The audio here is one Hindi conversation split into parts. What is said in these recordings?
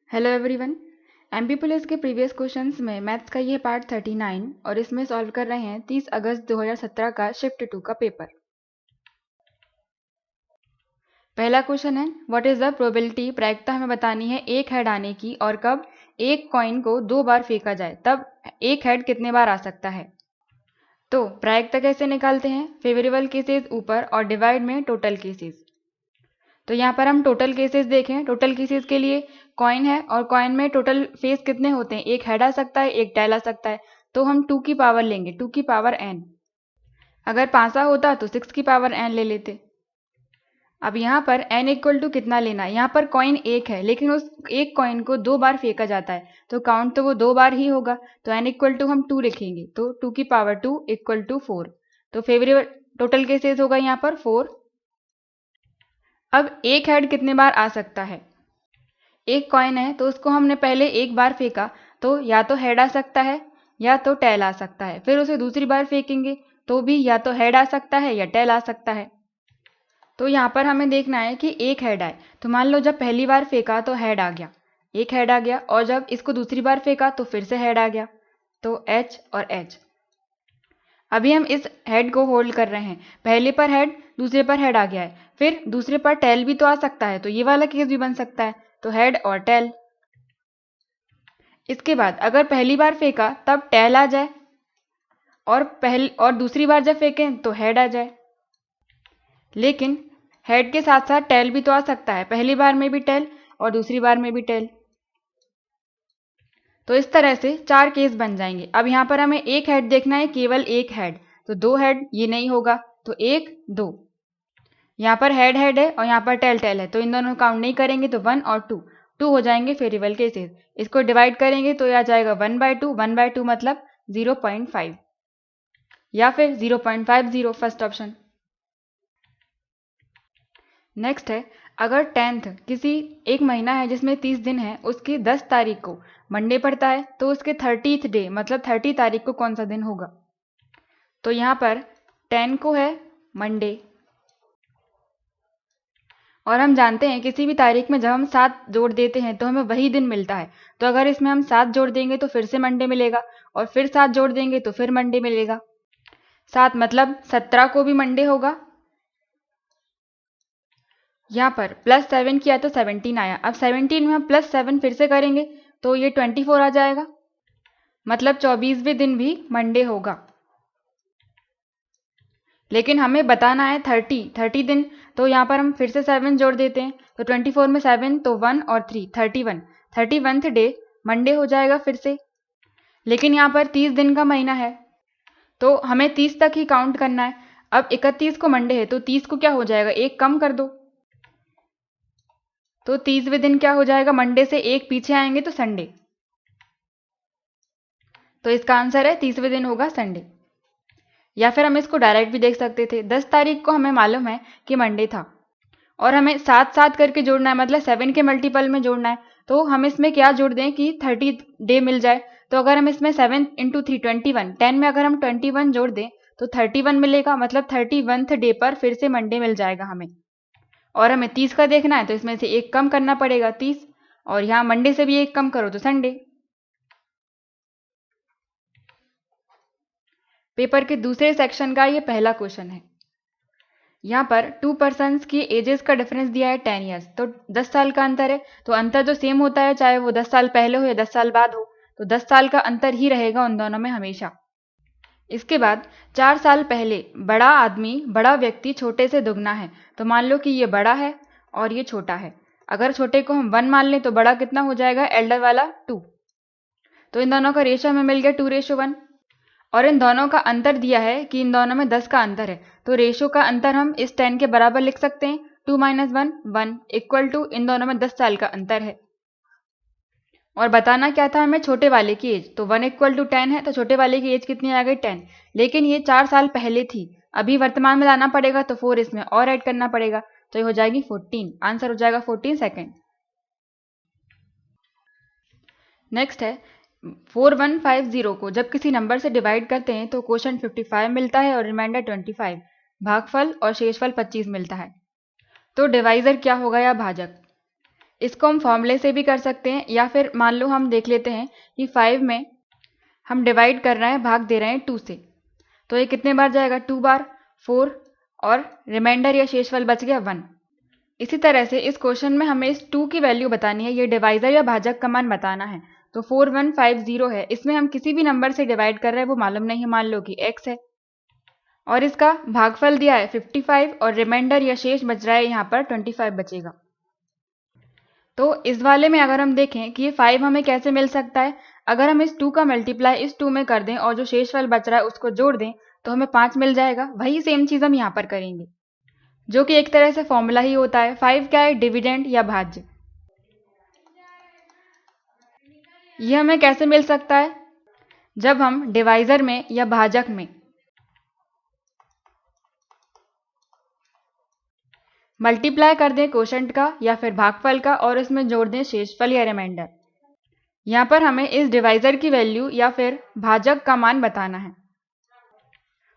Hello everyone. एमपी पुलिस के प्रीवियस क्वेश्चंस में मैथ्स का ये पार्ट 39 और इसमें सॉल्व कर रहे हैं 30 अगस्त 2017 का शिफ्ट 2 का पेपर। पहला क्वेश्चन है व्हाट इज द प्रोबेबिलिटी, प्रायिकता हमें बतानी है एक हेड आने की और कब एक कॉइन को 2 बार फेंका जाए तब एक हेड कितने बार आ सकता है। तो प्रायिकता कैसे निकालते हैं, फेवरेबल केसेस ऊपर और डिवाइड में टोटल केसेस। तो यहाँ पर हम टोटल केसेस देखें, टोटल केसेस के लिए कॉइन है और कॉइन में टोटल फेस कितने होते हैं, एक हेड आ सकता है एक टेल आ सकता है, तो हम 2 की पावर लेंगे, 2 की पावर n। अगर पांसा होता तो 6 की पावर n ले लेते। अब यहाँ पर n इक्वल टू कितना लेना है, यहाँ पर कॉइन एक है लेकिन उस एक कॉइन को 2 बार फेंका जाता है तो काउंट तो वो 2 बार ही होगा, तो n इक्वल टू हम 2 लिखेंगे, तो 2 की पावर 2 इक्वल टू 4। तो फेवरेबल टोटल केसेस होगा यहाँ पर 4। अब एक हेड कितने बार आ सकता है, एक कॉइन है तो उसको हमने पहले एक बार फेंका तो या तो हेड आ सकता है या तो टेल आ सकता है, फिर उसे दूसरी बार फेंकेंगे तो भी या तो हेड आ सकता है या टेल आ सकता है। तो यहाँ पर हमें देखना है कि एक हेड आए, तो मान लो जब पहली बार फेंका तो हेड आ गया, एक हेड आ गया, और जब इसको दूसरी बार फेंका तो फिर से हेड आ गया, तो H और H। अभी हम इस हेड को होल्ड कर रहे हैं, पहले पर हेड दूसरे पर हेड आ गया है, फिर दूसरे पर टेल भी तो आ सकता है, तो ये वाला केस भी बन सकता है, तो हेड और टेल। इसके बाद अगर पहली बार फेंका तब टेल आ जाए और दूसरी बार जब फेंकें तो हेड आ जाए, लेकिन हेड के साथ साथ टेल भी तो आ सकता है, पहली बार में भी टेल और दूसरी बार में भी टेल। तो इस तरह से 4 केस बन जाएंगे। अब यहाँ पर हमें एक हेड देखना है, केवल एक हेड, तो 2 हेड ये नहीं होगा, तो 1 2। यहाँ पर हेड हेड है और यहाँ पर टेल टेल है, तो इन दोनों काउंट नहीं करेंगे, तो 1 और 2 हो जाएंगे फेवरेबल केसेस। इसको डिवाइड करेंगे तो यह आ जाएगा 1/2, 1/2 मतलब 0.5 या फिर 0.50, फर्स्ट ऑप्शन। नेक्स्ट है अगर 10th किसी एक महीना है जिसमें 30 दिन है, उसकी 10 तारीख को मंडे पड़ता है तो उसके 30th डे मतलब 30 तारीख को कौन सा दिन होगा। तो यहाँ पर 10 को है मंडे, और हम जानते हैं किसी भी तारीख में जब हम 7 जोड़ देते हैं तो हमें वही दिन मिलता है, तो अगर इसमें हम 7 जोड़ देंगे तो फिर से मंडे मिलेगा और फिर 7 जोड़ देंगे तो फिर मंडे मिलेगा। 7 मतलब 17 को भी मंडे होगा। यहाँ पर +7 किया तो 17 आया, अब 17 में हम +7 फिर से करेंगे तो ये 24 आ जाएगा, मतलब 24वें दिन भी मंडे होगा। लेकिन हमें बताना है 30 दिन, तो यहाँ पर हम फिर से 7 जोड़ देते हैं, तो 24 में 7 तो 1 और 3 31th डे मंडे हो जाएगा फिर से। लेकिन यहाँ पर 30 दिन का महीना है तो हमें 30 तक ही काउंट करना है। अब 31 को मंडे है तो 30 को क्या हो जाएगा, एक कम कर दो, तो 30वें दिन क्या हो जाएगा, मंडे से एक पीछे आएंगे तो संडे, तो इसका आंसर है 30वें दिन होगा संडे। या फिर हम इसको डायरेक्ट भी देख सकते थे, 10 तारीख को हमें मालूम है कि मंडे था और हमें 7 करके जोड़ना है, मतलब 7 के मल्टीपल में जोड़ना है, तो हम इसमें क्या जोड़ दें कि 30 डे मिल जाए। तो अगर हम इसमें 7 × 3 21, 10 में अगर हम 21 जोड़ दें तो 31 मिलेगा, मतलब 31th डे पर फिर से मंडे मिल जाएगा हमें। और हमें 30 का देखना है तो इसमें से एक कम करना पड़ेगा 30, और यहाँ मंडे से भी एक कम करो तो संडे। पेपर के दूसरे सेक्शन का ये पहला क्वेश्चन है। यहाँ पर 2 पर्सन्स की एजेस का डिफरेंस दिया है 10 ईयर्स, तो 10 साल का अंतर है, तो अंतर तो सेम होता है चाहे वो 10 साल पहले हो या 10 साल बाद हो, तो 10 साल का अंतर ही रहेगा उन दोनों में हमेशा। इसके बाद 4 साल पहले बड़ा आदमी बड़ा व्यक्ति छोटे से दुगना है, तो मान लो कि ये बड़ा है और ये छोटा है, अगर छोटे को हम 1 मान लें तो बड़ा कितना हो जाएगा, एल्डर वाला 2, तो इन दोनों का रेशो हमें मिल गया 2:1। और इन दोनों का अंतर दिया है कि इन दोनों में 10 का अंतर है, तो रेशो का अंतर हम इस 10 के बराबर लिख सकते हैं, 2 - 1 1 इक्वल टू इन दोनों में 10 साल का अंतर है। और बताना क्या था हमें, छोटे वाले की एज, तो 1 = 10 है तो छोटे वाले की एज कितनी आ गई 10, लेकिन ये 4 साल पहले थी, अभी वर्तमान में लाना पड़ेगा तो 4 इसमें और ऐड करना पड़ेगा, तो ये हो जाएगी 14, आंसर हो जाएगा 14 सेकेंड। नेक्स्ट है 4150 को जब किसी नंबर से डिवाइड करते हैं तो क्वोशंट 55 मिलता है और रिमाइंडर 25, भागफल और शेषफल 25 मिलता है, तो डिवाइजर क्या होगा या भाजक। इसको हम फॉर्मूले से भी कर सकते हैं, या फिर मान लो हम देख लेते हैं कि 5 में हम डिवाइड कर रहे हैं, भाग दे रहे हैं 2 से, तो ये कितने बार जाएगा, 2 बार, 4, और रिमाइंडर या शेषफल बच गया 1। इसी तरह से इस क्वेश्चन में हमें इस 2 की वैल्यू बतानी है, ये डिवाइजर या भाजक का मान बताना है। तो 4150 है, इसमें हम किसी भी नंबर से डिवाइड कर रहे हैं, वो मालूम नहीं है, मान लो कि x है, और इसका भागफल दिया है 55, और रिमाइंडर या शेष बच रहा है यहाँ पर 25 बचेगा। तो इस वाले में अगर हम देखें कि ये 5 हमें कैसे मिल सकता है, अगर हम इस 2 का मल्टीप्लाई इस 2 में कर दें और जो शेषफल बच रहा है उसको जोड़ दें तो हमें 5 मिल जाएगा। वही सेम चीज़ हम यहाँ पर करेंगे, जो कि एक तरह से फॉर्मूला ही होता है। 5 क्या है, डिविडेंड या भाज्य। ये हमें कैसे मिल सकता है, जब हम डिवाइजर में या भाजक में मल्टीप्लाई कर दें कोशंट का या फिर भागफल का और इसमें जोड़ दें शेषफल या रिमाइंडर। यहाँ पर हमें इस डिवाइजर की वैल्यू या फिर भाजक का मान बताना है।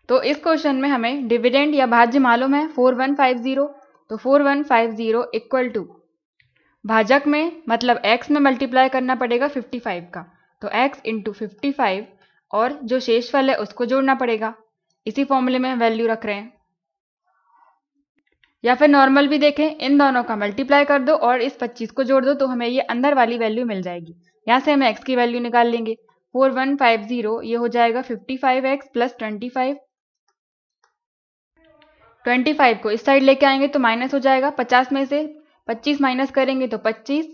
तो इस क्वेश्चन में हमें डिविडेंड या भाज्य मालूम है 4150, तो 4150 इक्वल टू भाजक में मतलब x में मल्टीप्लाई करना पड़ेगा 55 का, तो x इंटू 55 और जो शेषफल है उसको जोड़ना पड़ेगा। इसी फॉर्मूले में हम वैल्यू रख रहे हैं। या फिर नॉर्मल भी देखें, इन दोनों का मल्टीप्लाई कर दो और इस 25 को जोड़ दो तो हमें ये अंदर वाली वैल्यू मिल जाएगी। यहाँ से हम x की वैल्यू निकाल लेंगे। 4150 ये हो जाएगा 55x प्लस 25। 25 को इस साइड लेके आएंगे तो माइनस हो जाएगा, 50 में से 25 माइनस करेंगे तो 25,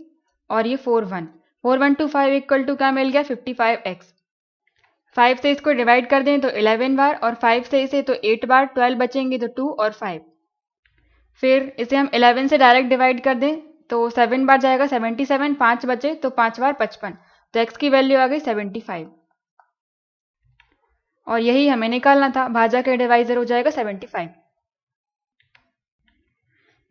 और ये 4125 इक्वल टू क्या मिल गया, 55x। 5 से इसको डिवाइड कर दें तो 11 बार, और 5 से इसे तो 8 बार, 12 बचेंगे तो 2 और 5। फिर इसे हम 11 से डायरेक्ट डिवाइड कर दें तो 7 बार जाएगा 77, 5 बचे तो 5 बार 55, तो x की वैल्यू आ गई 75। और यही हमें निकालना था, भाजक या डिवाइजर हो जाएगा 75।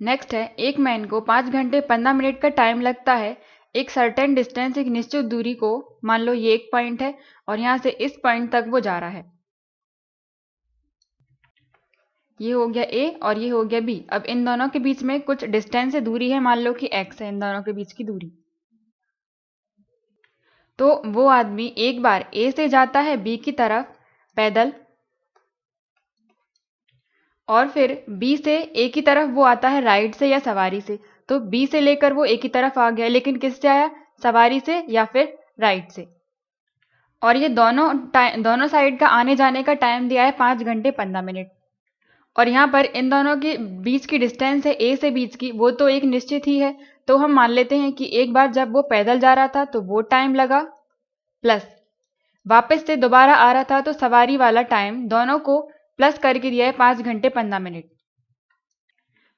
नेक्स्ट है, एक मैन को 5 घंटे 15 मिनट का टाइम लगता है एक सर्टेन डिस्टेंस, एक निश्चित दूरी को, मान लो ये एक पॉइंट है और यहाँ से इस पॉइंट तक वो जा रहा है। ये हो गया A और ये हो गया B। अब इन दोनों के बीच में कुछ डिस्टेंस से दूरी है, मान लो कि x है इन दोनों के बीच की दूरी। तो वो आदमी एक बार A से जाता है B की तरफ पैदल, और फिर B से A की तरफ वो आता है राइड से या सवारी से। तो B से लेकर वो A की तरफ आ गया, लेकिन किससे आया, सवारी से या फिर राइड से। और ये दोनों साइड का आने जाने का टाइम दिया है 5 घंटे 15 मिनट। और यहाँ पर इन दोनों के बीच की डिस्टेंस है A से बीच की, वो तो एक निश्चित ही है। तो हम मान लेते हैं कि एक बार जब वो पैदल जा रहा था तो वो टाइम लगा, प्लस वापस से दोबारा आ रहा था तो सवारी वाला टाइम, दोनों को प्लस करके दिया है 5 घंटे 15 मिनट,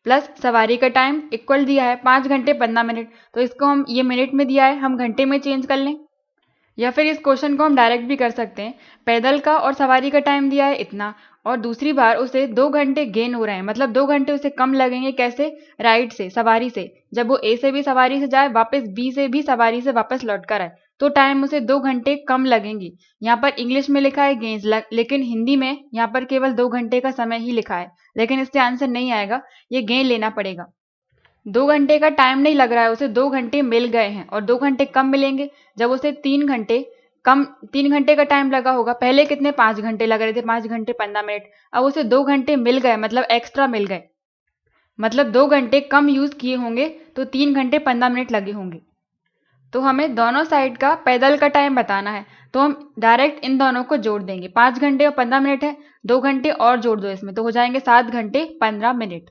प्लस सवारी का टाइम इक्वल दिया है 5 घंटे 15 मिनट। तो इसको हम, ये मिनट में दिया है, हम घंटे में चेंज कर लें, या फिर इस क्वेश्चन को हम डायरेक्ट भी कर सकते हैं। पैदल का और सवारी का टाइम दिया है इतना, और दूसरी बार उसे 2 घंटे गेन हो रहे हैं, मतलब 2 घंटे उसे कम लगेंगे। कैसे, राइड से, सवारी से। जब वो A से भी सवारी से जाए, वापस B से भी सवारी से वापस लौट कर आए, तो टाइम उसे 2 घंटे कम लगेंगे। यहाँ पर इंग्लिश में लिखा है गेन्स, लेकिन हिंदी में यहाँ पर केवल 2 घंटे का समय ही लिखा है, लेकिन इससे आंसर नहीं आएगा, ये गेन लेना पड़ेगा। 2 घंटे का टाइम नहीं लग रहा है, उसे 2 घंटे मिल गए हैं, और 2 घंटे कम मिलेंगे जब उसे 3 घंटे का टाइम लगा होगा। पहले कितने, 5 घंटे लग रहे थे, 5 घंटे 15 मिनट, अब उसे 2 घंटे मिल गए, मतलब एक्स्ट्रा मिल गए, मतलब 2 घंटे कम यूज किए होंगे तो 3 घंटे 15 मिनट लगे होंगे। तो हमें दोनों साइड का पैदल का टाइम बताना है, तो हम डायरेक्ट इन दोनों को जोड़ देंगे। 5 घंटे और 15 मिनट है, 2 घंटे और जोड़ दो इसमें, तो हो जाएंगे 7 घंटे 15 मिनट।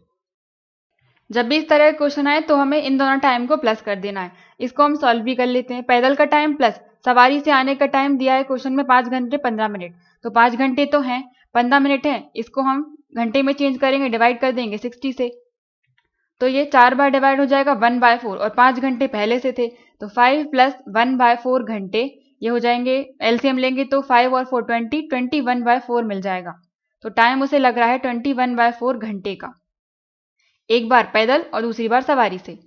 जब भी इस तरह का क्वेश्चन आए तो हमें इन दोनों टाइम को प्लस कर देना है। इसको हम सॉल्व भी कर लेते हैं। पैदल का टाइम प्लस सवारी से आने का टाइम दिया है क्वेश्चन में 5 घंटे 15 मिनट, तो 5 घंटे तो हैं, 15 मिनट हैं, इसको हम घंटे में चेंज करेंगे, डिवाइड कर देंगे 60 से, तो ये 4 बार डिवाइड हो जाएगा 1/4, और 5 घंटे पहले से थे तो 5 प्लस 1/4 घंटे, ये हो जाएंगे, एलसीएम लेंगे तो 5 और 4 20, 21/4 मिल जाएगा। तो टाइम उसे लग रहा है 21/4 घंटे का, एक बार पैदल और दूसरी बार सवारी से।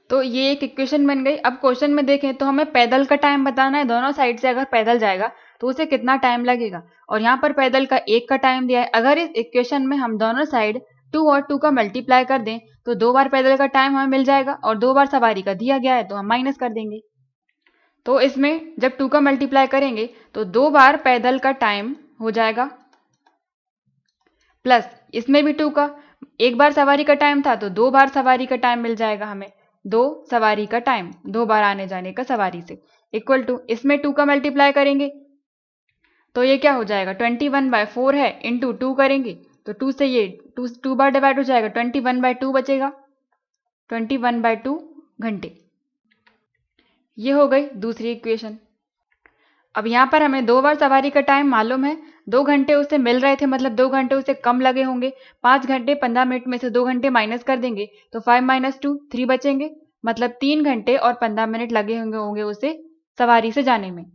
तो ये एक इक्वेशन बन गई। अब क्वेश्चन में देखें तो हमें पैदल का टाइम बताना है, दोनों साइड से अगर पैदल जाएगा तो उसे कितना टाइम लगेगा, और यहाँ पर पैदल का 1 का टाइम दिया है। अगर इस इक्वेशन में हम दोनों साइड 2 और 2 का मल्टीप्लाई कर दें तो 2 बार पैदल का टाइम हमें मिल जाएगा और 2 बार सवारी का दिया गया है तो हम माइनस कर देंगे। तो इसमें जब 2 का मल्टीप्लाई करेंगे तो 2 बार पैदल का टाइम हो जाएगा, प्लस इसमें भी 2 का, एक बार सवारी का टाइम था तो 2 बार सवारी का टाइम मिल जाएगा हमें, 2 सवारी का टाइम, 2 बार आने जाने का सवारी से, इक्वल टू इसमें 2 का मल्टीप्लाई करेंगे तो ये क्या हो जाएगा 21/4 है, इंटू 2 करेंगे तो 2 से ये 2 बार डिवाइड हो जाएगा, 21/2 बचेगा, 21/2 घंटे। ये हो गई दूसरी इक्वेशन। अब यहाँ पर हमें 2 बार सवारी का टाइम मालूम है, 2 घंटे उससे मिल रहे थे, मतलब 2 घंटे उससे कम लगे होंगे। 5 घंटे 15 मिनट में से 2 घंटे माइनस कर देंगे तो 5 - 2 3 बचेंगे, मतलब 3 घंटे और 15 मिनट लगे होंगे उसे सवारी से जाने में।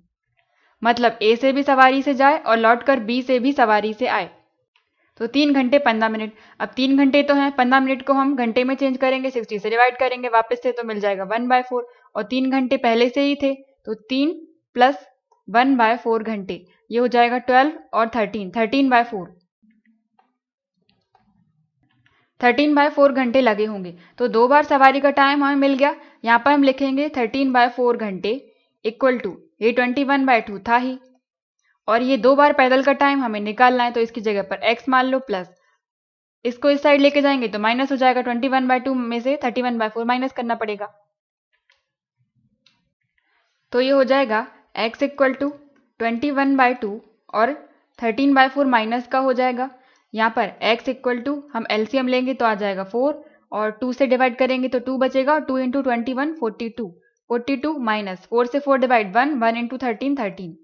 मतलब ए से भी सवारी से जाए और लौट कर बी से भी सवारी से आए, तो 3 घंटे 15 मिनट। अब 3 घंटे तो हैं, 15 मिनट को हम घंटे में चेंज करेंगे, 60 से डिवाइड करेंगे वापस से तो मिल जाएगा 1/4, और 3 घंटे पहले से ही थे तो 3 + 1/4 घंटे, ये हो जाएगा 12 और 13/4, 13/4 घंटे लगे होंगे। तो 2 बार सवारी का टाइम हमें मिल गया, यहाँ पर हम लिखेंगे 13/4 घंटे इक्वल टू, ये 21/2 था ही, और ये 2 बार पैदल का टाइम हमें निकालना है तो इसकी जगह पर x मान लो, प्लस इसको इस साइड लेके जाएंगे तो माइनस हो जाएगा, 21/2 में से 31/4 माइनस करना पड़ेगा, तो ये हो जाएगा x इक्वल टू 21/2 और 13/4 माइनस का हो जाएगा। यहाँ पर x इक्वल टू हम एलसीएम लेंगे तो आ जाएगा 4 और 2 से डिवाइड करेंगे तो 2 बचेगा, 2 × 21 42, 42 माइनस 4 से 4 डिवाइड 1, 1 × 13 13,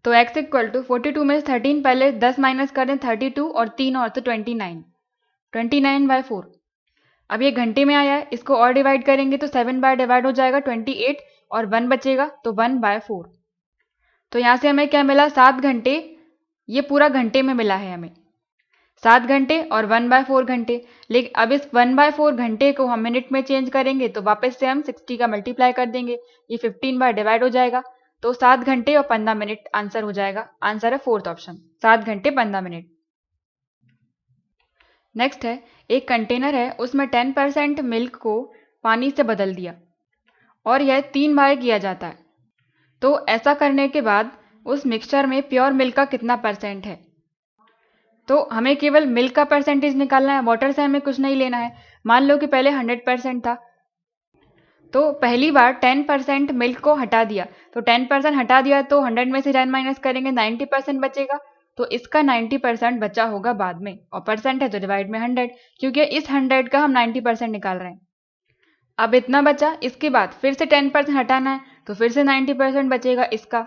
तो x इक्वल टू 42 में से 13 पहले 10 माइनस कर दें 32 और 3 और तो 29, 29/4। अब ये घंटे में आया है, इसको और डिवाइड करेंगे तो 7 बार डिवाइड हो जाएगा 28 और 1 बचेगा तो 1/4। तो यहाँ से हमें क्या मिला 7 घंटे, ये पूरा घंटे में मिला है हमें 7 घंटे और 1/4 घंटे। लेकिन अब इस 1/4 घंटे को हम मिनट में चेंज करेंगे तो वापस से हम 60 का मल्टीप्लाई कर देंगे, ये 15 बार डिवाइड हो जाएगा तो 7 घंटे और 15 मिनट आंसर हो जाएगा। आंसर है 4th ऑप्शन, 7 घंटे 15 मिनट। नेक्स्ट है, एक कंटेनर है, उसमें 10% मिल्क को पानी से बदल दिया और यह 3 बार किया जाता है, तो ऐसा करने के बाद उस मिक्सचर में प्योर मिल्क का कितना % है। तो हमें केवल मिल्क का परसेंटेज निकालना है, वाटर से हमें कुछ नहीं लेना है। मान लो कि पहले 100% था, तो पहली बार 10% मिल्क को हटा दिया, तो 10% हटा दिया तो 100 में से 10 माइनस करेंगे 90% बचेगा, तो इसका 90% बचा होगा बाद में, और परसेंट है तो डिवाइड में 100, क्योंकि इस 100 का हम 90% निकाल रहे हैं। अब इतना बचा, इसके बाद फिर से 10% हटाना है तो फिर से 90% बचेगा इसका,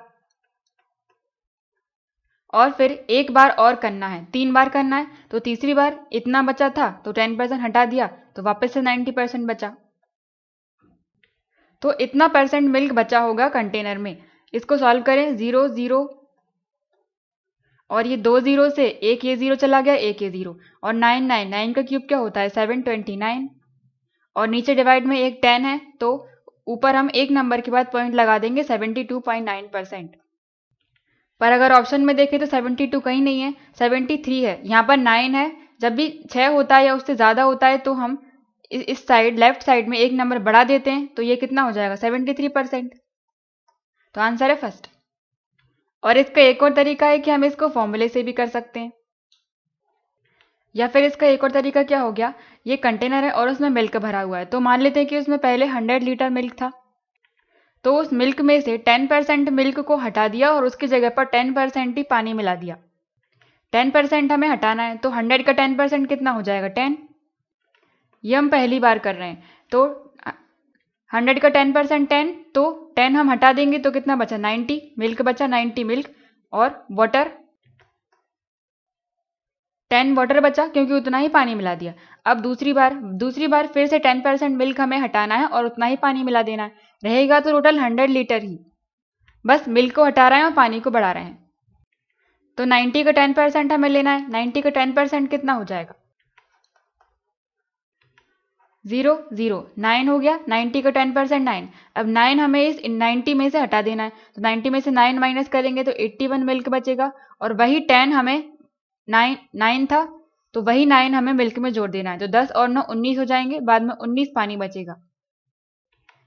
और फिर एक बार और करना है, 3 बार करना है, तो तीसरी बार इतना बचा था तो 10% हटा दिया तो वापस से 90% बचा, तो इतना % मिल्क बचा होगा कंटेनर में। इसको सॉल्व करें, 0 0 और ये 2 0 से एक ये 0 चला गया, एक ये 0, और 9 9 9 का क्यूब क्या होता है 729, और नीचे डिवाइड में एक 10 है तो ऊपर हम एक नंबर के बाद पॉइंट लगा देंगे 72.9%। पर अगर ऑप्शन में देखें तो 72 कहीं नहीं है, 73 है, यहाँ पर 9 है। जब भी 6 होता है या उससे ज़्यादा होता है तो हम इस साइड लेफ्ट साइड में एक नंबर बढ़ा देते हैं, तो ये कितना हो जाएगा 73%, तो आंसर है फर्स्ट। और इसका एक और तरीका है कि हम इसको फॉर्मूले से भी कर सकते हैं, या फिर इसका एक और तरीका क्या हो गया, ये कंटेनर है और उसमें मिल्क भरा हुआ है, तो मान लेते हैं कि उसमें पहले 100 लीटर मिल्क था, तो उस मिल्क में से 10% मिल्क को हटा दिया और उसकी जगह पर 10% ही पानी मिला दिया। 10% हमें हटाना है, तो 100 का 10% कितना हो जाएगा 10, ये हम पहली बार कर रहे हैं, तो 100 का 10% 10, तो 10 हम हटा देंगे तो कितना बचा 90, मिल्क बचा 90 मिल्क, और वाटर 10 वाटर बचा क्योंकि उतना ही पानी मिला दिया। अब दूसरी बार फिर से 10% मिल्क हमें हटाना है और उतना ही पानी मिला देना है, रहेगा तो टोटल 100 लीटर ही, बस मिल्क को हटा रहे हैं और पानी को बढ़ा रहे हैं। तो 90 का 10% हमें लेना है, 90 का 10% कितना हो जाएगा 0 0, 9 हो गया, 90 का 10% 9। अब 9 हमें इस 90 में से हटा देना है, तो 90 में से 9 माइनस करेंगे तो 81 मिल्क बचेगा, और वही 10 हमें 9 था तो वही 9 हमें मिल्क में जोड़ देना है। तो 10 और 9 19 हो जाएंगे, बाद में 19 पानी बचेगा।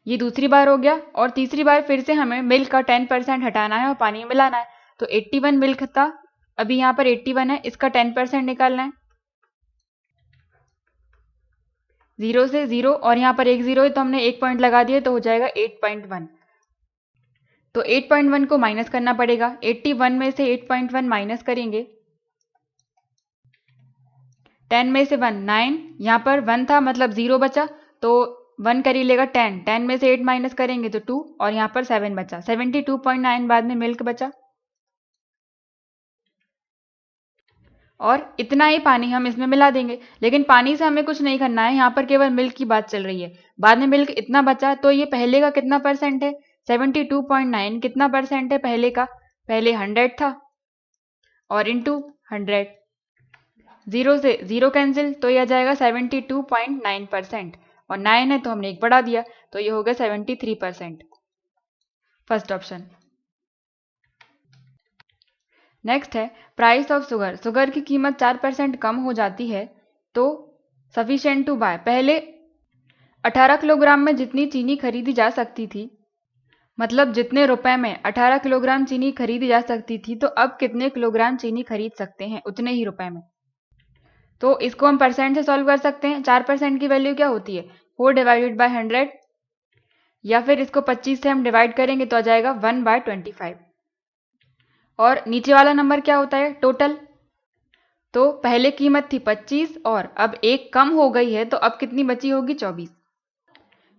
ये दूसरी बार हो गया। और तीसरी बार फिर से हमें मिल्क का 10% हटाना है और पानी में मिलाना है। तो 81 मिल्क था, अभी यहाँ पर 81 है, इसका 10% निकालना है। 0 से 0 और यहाँ पर एक 0 है तो हमने एक पॉइंट लगा दिया, तो हो जाएगा 8.1। तो 8.1 को माइनस करना पड़ेगा। 81 में से 8.1 माइनस करेंगे, 10 में से 1 9, यहाँ पर 1 था मतलब 0 बचा, तो 1 कर ही लेगा 10, 10 में से 8 माइनस करेंगे तो 2 और यहाँ पर 7 बचा, 72.9 बाद में मिल्क बचा। और इतना ही पानी हम इसमें मिला देंगे। लेकिन पानी से हमें कुछ नहीं करना है, यहाँ पर केवल मिल्क की बात चल रही है। बाद में मिल्क इतना बचा, तो ये पहले का कितना परसेंट है, 72.9 कितना परसेंट है पहले का, पहले 100 था और इंटू 100, 0 से 0 कैंसिल, तो यह आ जाएगा 72.9%। और 9 है तो हमने एक बढ़ा दिया, तो ये हो गया 73%। First option. नेक्स्ट है प्राइस ऑफ शुगर। शुगर की कीमत 4% कम हो जाती है तो सफिशिएंट टू बाय। पहले 18 किलोग्राम में जितनी चीनी खरीदी जा सकती थी, मतलब जितने रुपए में 18 किलोग्राम चीनी खरीदी जा सकती थी, तो अब कितने किलोग्राम चीनी खरीद सकते हैं उतने ही रुपए में। तो इसको हम परसेंट से सॉल्व कर सकते हैं। 4% की वैल्यू क्या होती है, 4 डिवाइडेड बाय 100, या फिर इसको 25 से हम डिवाइड करेंगे तो आ जाएगा 1/25। और नीचे वाला नंबर क्या होता है, टोटल। तो पहले कीमत थी 25 और अब एक कम हो गई है, तो अब कितनी बची होगी, 24,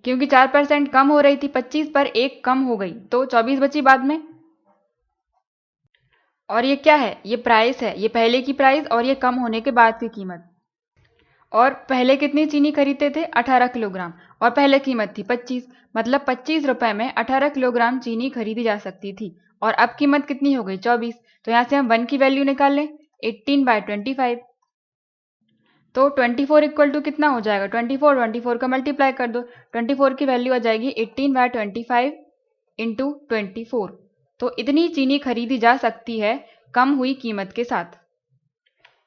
क्योंकि 4% कम हो रही थी 25 पर, एक कम हो गई तो 24 बची बाद में। और ये क्या है, ये प्राइस है, ये पहले की प्राइस और ये कम होने के बाद की कीमत। और पहले कितनी चीनी खरीदते थे, 18 किलोग्राम, और पहले कीमत थी 25, मतलब 25 रुपए में 18 किलोग्राम चीनी खरीदी जा सकती थी। और अब कीमत कितनी हो गई, 24। तो यहाँ से हम 1 की वैल्यू निकाल लें, 18/25। तो 24 इक्वल टू कितना हो जाएगा, 24 का मल्टीप्लाई कर दो, 24 की वैल्यू आ जाएगी 18/25 इंटू 24। तो इतनी चीनी खरीदी जा सकती है कम हुई कीमत के साथ।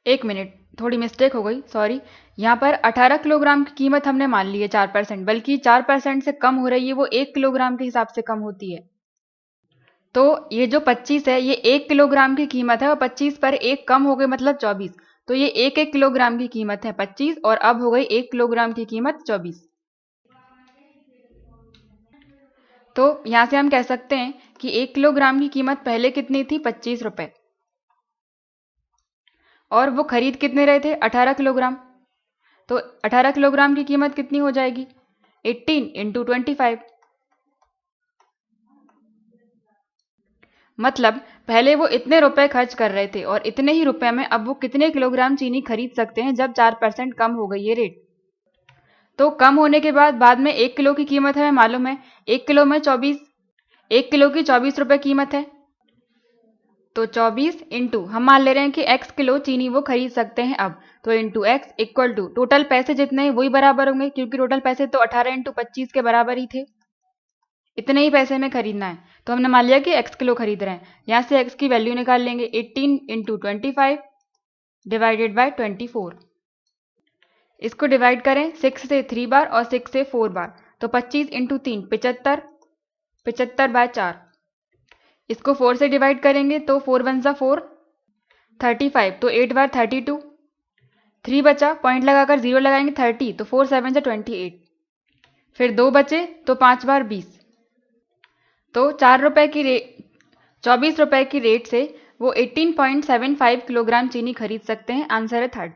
एक मिनट, थोड़ी मिस्टेक हो गई, सॉरी। यहाँ पर 18 किलोग्राम की कीमत हमने मान ली है 4%, बल्कि 4% से कम हो रही है, वो 1 किलोग्राम के हिसाब से कम होती है। तो ये जो 25 है, ये 1 किलोग्राम की कीमत है और 25 पर एक कम हो गई मतलब 24। तो ये 1 किलोग्राम की कीमत है 25 और अब हो गई 1 किलोग्राम की कीमत 24। तो यहाँ से हम कह सकते हैं कि 1 किलोग्राम की कीमत पहले कितनी थी, 25 रुपए, और वो खरीद कितने रहे थे, 18 किलोग्राम। तो 18 किलोग्राम की कीमत कितनी हो जाएगी, 18 इंटू 25। मतलब पहले वो इतने रुपए खर्च कर रहे थे और इतने ही रुपए में अब वो कितने किलोग्राम चीनी खरीद सकते हैं जब 4% कम हो गई है रेट। तो कम होने के बाद में 1 किलो की कीमत हमें मालूम है, 1 किलो में 24, 1 किलो की 24 रुपए कीमत है। तो 24 इंटू हम मान ले रहे हैं कि x किलो चीनी वो खरीद सकते हैं अब, तो into x equal to total पैसे जितने वही बराबर होंगे, क्योंकि टोटल पैसे तो 18 इंटू 25 के बराबर ही थे, इतने ही पैसे में खरीदना है। तो हमने मान लिया कि x किलो खरीद रहे हैं, यहाँ से x की वैल्यू निकाल लेंगे, 18 इंटू 25 डिवाइडेड बाय 24। इसको डिवाइड करें 6 से 3 बार और 6 से 4 बार, तो 25 इंटू 3 75, 75/4। इसको 4 से डिवाइड करेंगे तो 4 1 जा 4, 35, तो 8 बार 32, 3 बचा, पॉइंट लगाकर 0 लगाएंगे 30, तो 4 7 जा 28, फिर 2 बचे तो 5 बार 20। तो 24 रुपए की रेट से वो 18.75 किलोग्राम चीनी खरीद सकते हैं। आंसर है थर्ड।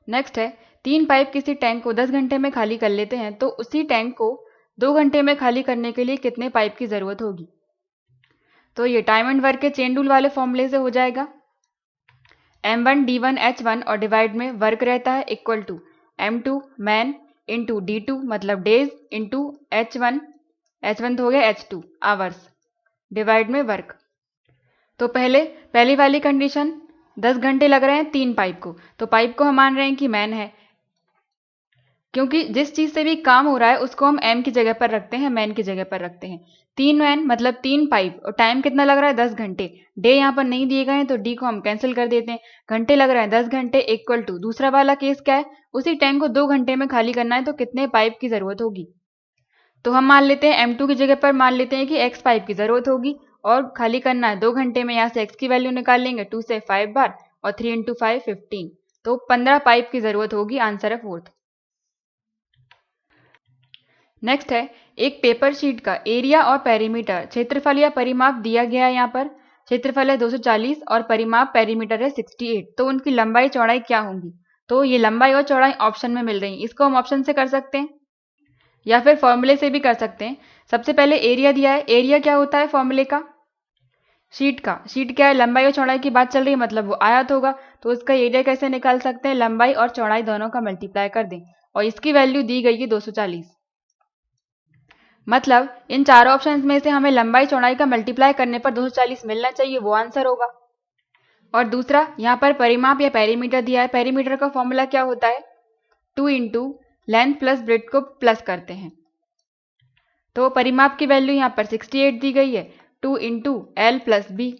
नेक्स्ट है 3 पाइप किसी टैंक को 10 घंटे में खाली कर लेते हैं, तो उसी टैंक को 2 घंटे में खाली करने के लिए कितने पाइप की जरूरत होगी। तो ये टाइम एंड वर्क के चेन रूल वाले फॉर्मूले से हो जाएगा, m1 d1 h1 और डिवाइड में वर्क रहता है equal to m2 man into d2 मतलब डेज इंटू h1 तो हो गया h2 आवर्स डिवाइड में वर्क। तो पहली वाली कंडीशन 10 घंटे लग रहे हैं 3 पाइप को, तो पाइप को हम मान रहे हैं कि मैन है, क्योंकि जिस चीज से भी काम हो रहा है उसको हम m की जगह पर रखते हैं, मैन की जगह पर रखते हैं। 3n मतलब 3 पाइप, और टाइम कितना लग रहा है 10 घंटे। डे यहाँ पर नहीं दिए गए हैं तो डी को हम कैंसिल कर देते हैं। घंटे लग रहा है 10 घंटे इक्वल टू, दूसरा वाला केस क्या है, उसी टैंक को 2 घंटे में खाली करना है तो कितने पाइप की जरूरत होगी। तो हम मान लेते हैं m2 की जगह पर मान लेते हैं कि x पाइप की जरूरत होगी और खाली करना है 2 घंटे में। यहाँ से x की वैल्यू निकाल लेंगे 2 से 5 बार और 3 इंटू 5 15, तो 15 पाइप की जरूरत होगी। आंसर है फोर्थ। नेक्स्ट है, एक पेपर शीट का एरिया और पेरीमीटर, क्षेत्रफल या परिमाप दिया गया है। यहाँ पर क्षेत्रफल है 240 और परिमाप पेरीमीटर है 68, तो उनकी लंबाई चौड़ाई क्या होंगी। तो ये लंबाई और चौड़ाई ऑप्शन में मिल रही है, इसको हम ऑप्शन से कर सकते हैं या फिर फॉर्मूले से भी कर सकते हैं। सबसे पहले एरिया दिया है, एरिया क्या होता है फॉर्मूले का, शीट का। शीट क्या है, लंबाई और चौड़ाई की बात चल रही है मतलब वो आयत होगा, तो उसका एरिया कैसे निकाल सकते हैं, लंबाई और चौड़ाई दोनों का मल्टीप्लाई कर दें और इसकी वैल्यू दी गई है 240। मतलब इन चारों ऑप्शंस में से हमें लंबाई चौड़ाई का मल्टीप्लाई करने पर 240 मिलना चाहिए, वो आंसर होगा। और दूसरा, यहाँ पर परिमाप या पेरीमीटर दिया है, पेरीमीटर का फॉर्मूला क्या होता है, 2 इंटू लेंथ प्लस ब्रेड्थ को प्लस करते हैं। तो परिमाप की वैल्यू यहाँ पर 68 दी गई है, 2 इंटू एल प्लस बी।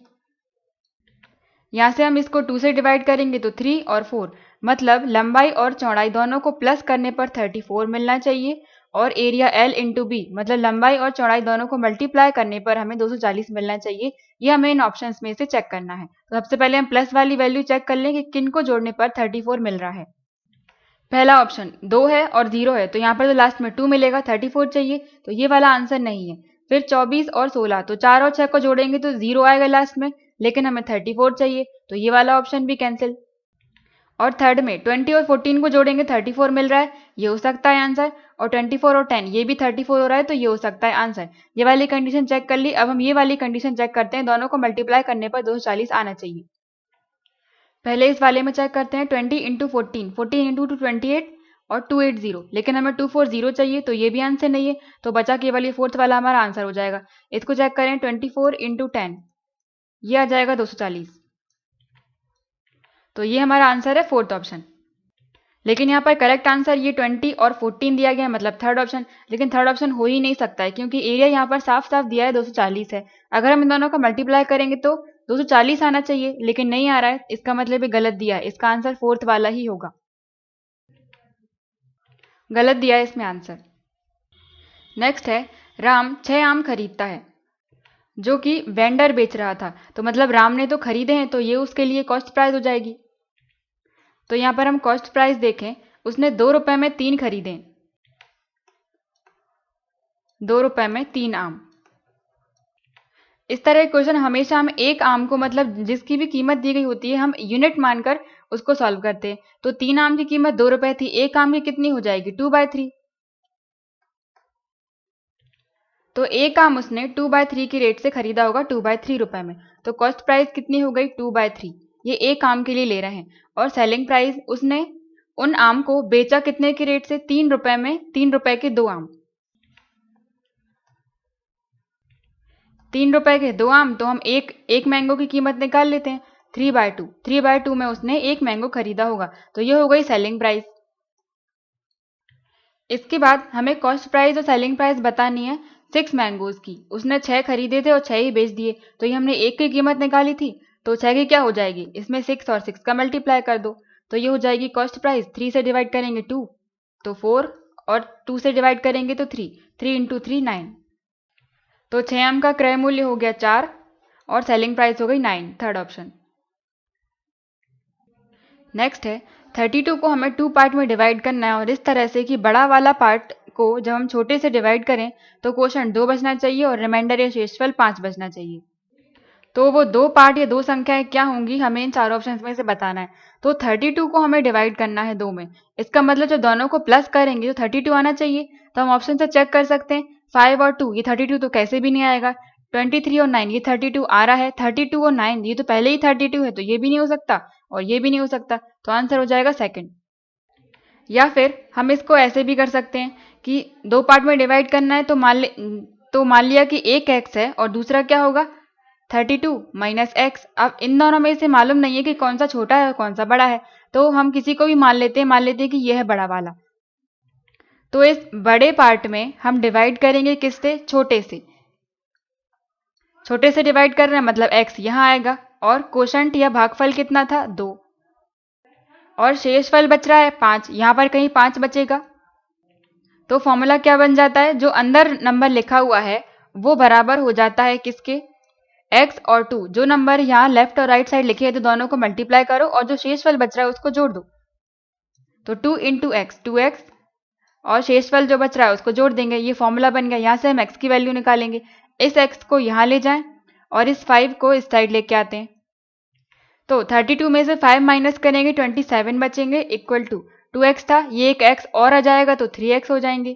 यहाँ से हम इसको 2 से डिवाइड करेंगे तो 3 और 4, मतलब लंबाई और चौड़ाई दोनों को प्लस करने पर 34 मिलना चाहिए। और एरिया L इंटू बी, मतलब लंबाई और चौड़ाई दोनों को मल्टीप्लाई करने पर हमें 240 मिलना चाहिए। ये हमें इन ऑप्शंस में से चेक करना है। तो सबसे पहले हम प्लस वाली वैल्यू चेक कर लें कि किन को जोड़ने पर 34 मिल रहा है। पहला ऑप्शन 2 है और 0 है, तो यहाँ पर तो लास्ट में 2 मिलेगा, 34 चाहिए, तो ये वाला आंसर नहीं है। फिर 24 और 16, तो 4 और 6 को जोड़ेंगे तो 0 आएगा लास्ट में, लेकिन हमें 34 चाहिए, तो ये वाला ऑप्शन भी कैंसिल। और थर्ड में 20 और 14 को जोड़ेंगे 34 मिल रहा है, ये हो सकता है आंसर। और 24 और 10 ये भी 34 हो रहा है, तो ये हो सकता है आंसर। ये वाली कंडीशन चेक कर ली। अब हम ये वाली कंडीशन चेक करते हैं, दोनों को मल्टीप्लाई करने पर 240 आना चाहिए। पहले इस वाले में चेक करते हैं, 20 इंटू 14, 14 इंटू 28 और 280, लेकिन हमें 240 चाहिए, तो ये भी आंसर नहीं है, तो बचा केवल ये फोर्थ वाला हमारा आंसर हो जाएगा। इसको चेक करें, 24 इंटू 10, ये आ जाएगा 240, तो ये हमारा आंसर है फोर्थ ऑप्शन। लेकिन यहाँ पर करेक्ट आंसर ये 20 और 14 दिया गया है, मतलब थर्ड ऑप्शन। लेकिन थर्ड ऑप्शन हो ही नहीं सकता है, क्योंकि एरिया यहाँ पर साफ साफ दिया है 240 है। अगर हम इन दोनों का मल्टीप्लाई करेंगे तो 240 आना चाहिए, लेकिन नहीं आ रहा है, इसका मतलब ये गलत दिया है। इसका आंसर फोर्थ वाला ही होगा, गलत दिया है इसमें आंसर। नेक्स्ट है, राम 6 आम खरीदता है, जो कि वेंडर बेच रहा था, तो मतलब राम ने तो खरीदे हैं, तो ये उसके लिए कॉस्ट प्राइस हो जाएगी। तो यहाँ पर हम कॉस्ट प्राइस देखें, उसने 2 रुपए में 3 खरीदे, 2 रुपए में 3 आम। इस तरह के क्वेश्चन हमेशा हम एक आम को, मतलब जिसकी भी कीमत दी गई होती है, हम यूनिट मानकर उसको सॉल्व करते हैं। तो 3 आम की कीमत 2 रुपए थी, एक आम की कितनी हो जाएगी, 2/3। तो एक आम उसने 2/3 की रेट से खरीदा होगा 2/3 रुपए में, तो कॉस्ट प्राइस कितनी हो गई, 2/3। ये एक आम के लिए ले रहे हैं। और सेलिंग प्राइस, उसने उन आम को बेचा कितने की रेट से, 3 रुपए में, 3 रुपए के 2 आम, 3 रुपए के 2 आम, तो हम एक मैंगो की कीमत निकाल लेते हैं, 3/2। 3/2 में उसने एक मैंगो खरीदा होगा, तो ये हो गई सेलिंग प्राइस। इसके बाद हमें कॉस्ट प्राइस और सेलिंग प्राइस बतानी है 6 मैंगोज की। उसने 6 खरीदे थे और 6 ही बेच दिए, तो ये हमने एक की कीमत निकाली थी, तो 6 की क्या हो जाएगी, इसमें 6 और 6 का मल्टीप्लाई कर दो, तो ये हो जाएगी कॉस्ट प्राइस। 3 से डिवाइड करेंगे 2 तो 4, और 2 से डिवाइड करेंगे तो 3, 3 इंटू 3 9, तो 6 आम का क्रय मूल्य हो गया 4 और सेलिंग प्राइस हो गई 9, थर्ड ऑप्शन। नेक्स्ट है, 32 को हमें 2 पार्ट में डिवाइड करना है, और इस तरह से कि बड़ा वाला पार्ट को जब हम छोटे से डिवाइड करें तो क्वोशंट 2 बचना चाहिए और रिमाइंडर या शेषफल 5 बचना चाहिए। तो वो 2 पार्ट या 2 संख्याएं क्या होंगी, हमें इन चारों ऑप्शंस में से बताना है। तो 32 को हमें डिवाइड करना है 2 में, इसका मतलब जब दोनों को प्लस करेंगे तो 32 आना चाहिए। तो हम ऑप्शन से चेक कर सकते हैं, 5 और 2, ये 32 तो कैसे भी नहीं आएगा। 23 और 9, ये 32 आ रहा है। 32 और 9, ये तो पहले ही 32 है, तो ये भी नहीं हो सकता और ये भी नहीं हो सकता, तो आंसर हो जाएगा सेकंड। या फिर हम इसको ऐसे भी कर सकते हैं कि 2 पार्ट में डिवाइड करना है, तो मान लिया कि एक x है और दूसरा क्या होगा, 32 माइनस एक्स। अब इन दोनों में से मालूम नहीं है कि कौन सा छोटा है और कौन सा बड़ा है, तो हम किसी को भी मान लेते हैं कि यह है बड़ा वाला। तो इस बड़े पार्ट में हम डिवाइड करेंगे किससे? छोटे से। छोटे से डिवाइड कर रहे हैं मतलब x यहाँ आएगा, और कोशंट या भागफल कितना था? 2, और शेषफल बच रहा है 5, यहाँ पर कहीं 5 बचेगा। तो फॉर्मूला क्या बन जाता है? जो अंदर नंबर लिखा हुआ है वो बराबर हो जाता है किसके? x और 2। जो नंबर यहाँ लेफ्ट और राइट साइड लिखे हैं तो दोनों को मल्टीप्लाई करो और जो शेषफल बच रहा है उसको जोड़ दो। तो 2 इंटू एक्स 2x, और शेषफल जो बच रहा है उसको जोड़ देंगे। ये फॉर्मूला बन गया। यहाँ से हम x की वैल्यू निकालेंगे। इस x को यहाँ ले जाएं और इस 5 को इस साइड लेके आते हैं। तो 32 में से 5 माइनस करेंगे 27 बचेंगे, इक्वल टू 2x था, ये एक x और आ जाएगा तो 3x हो जाएंगे।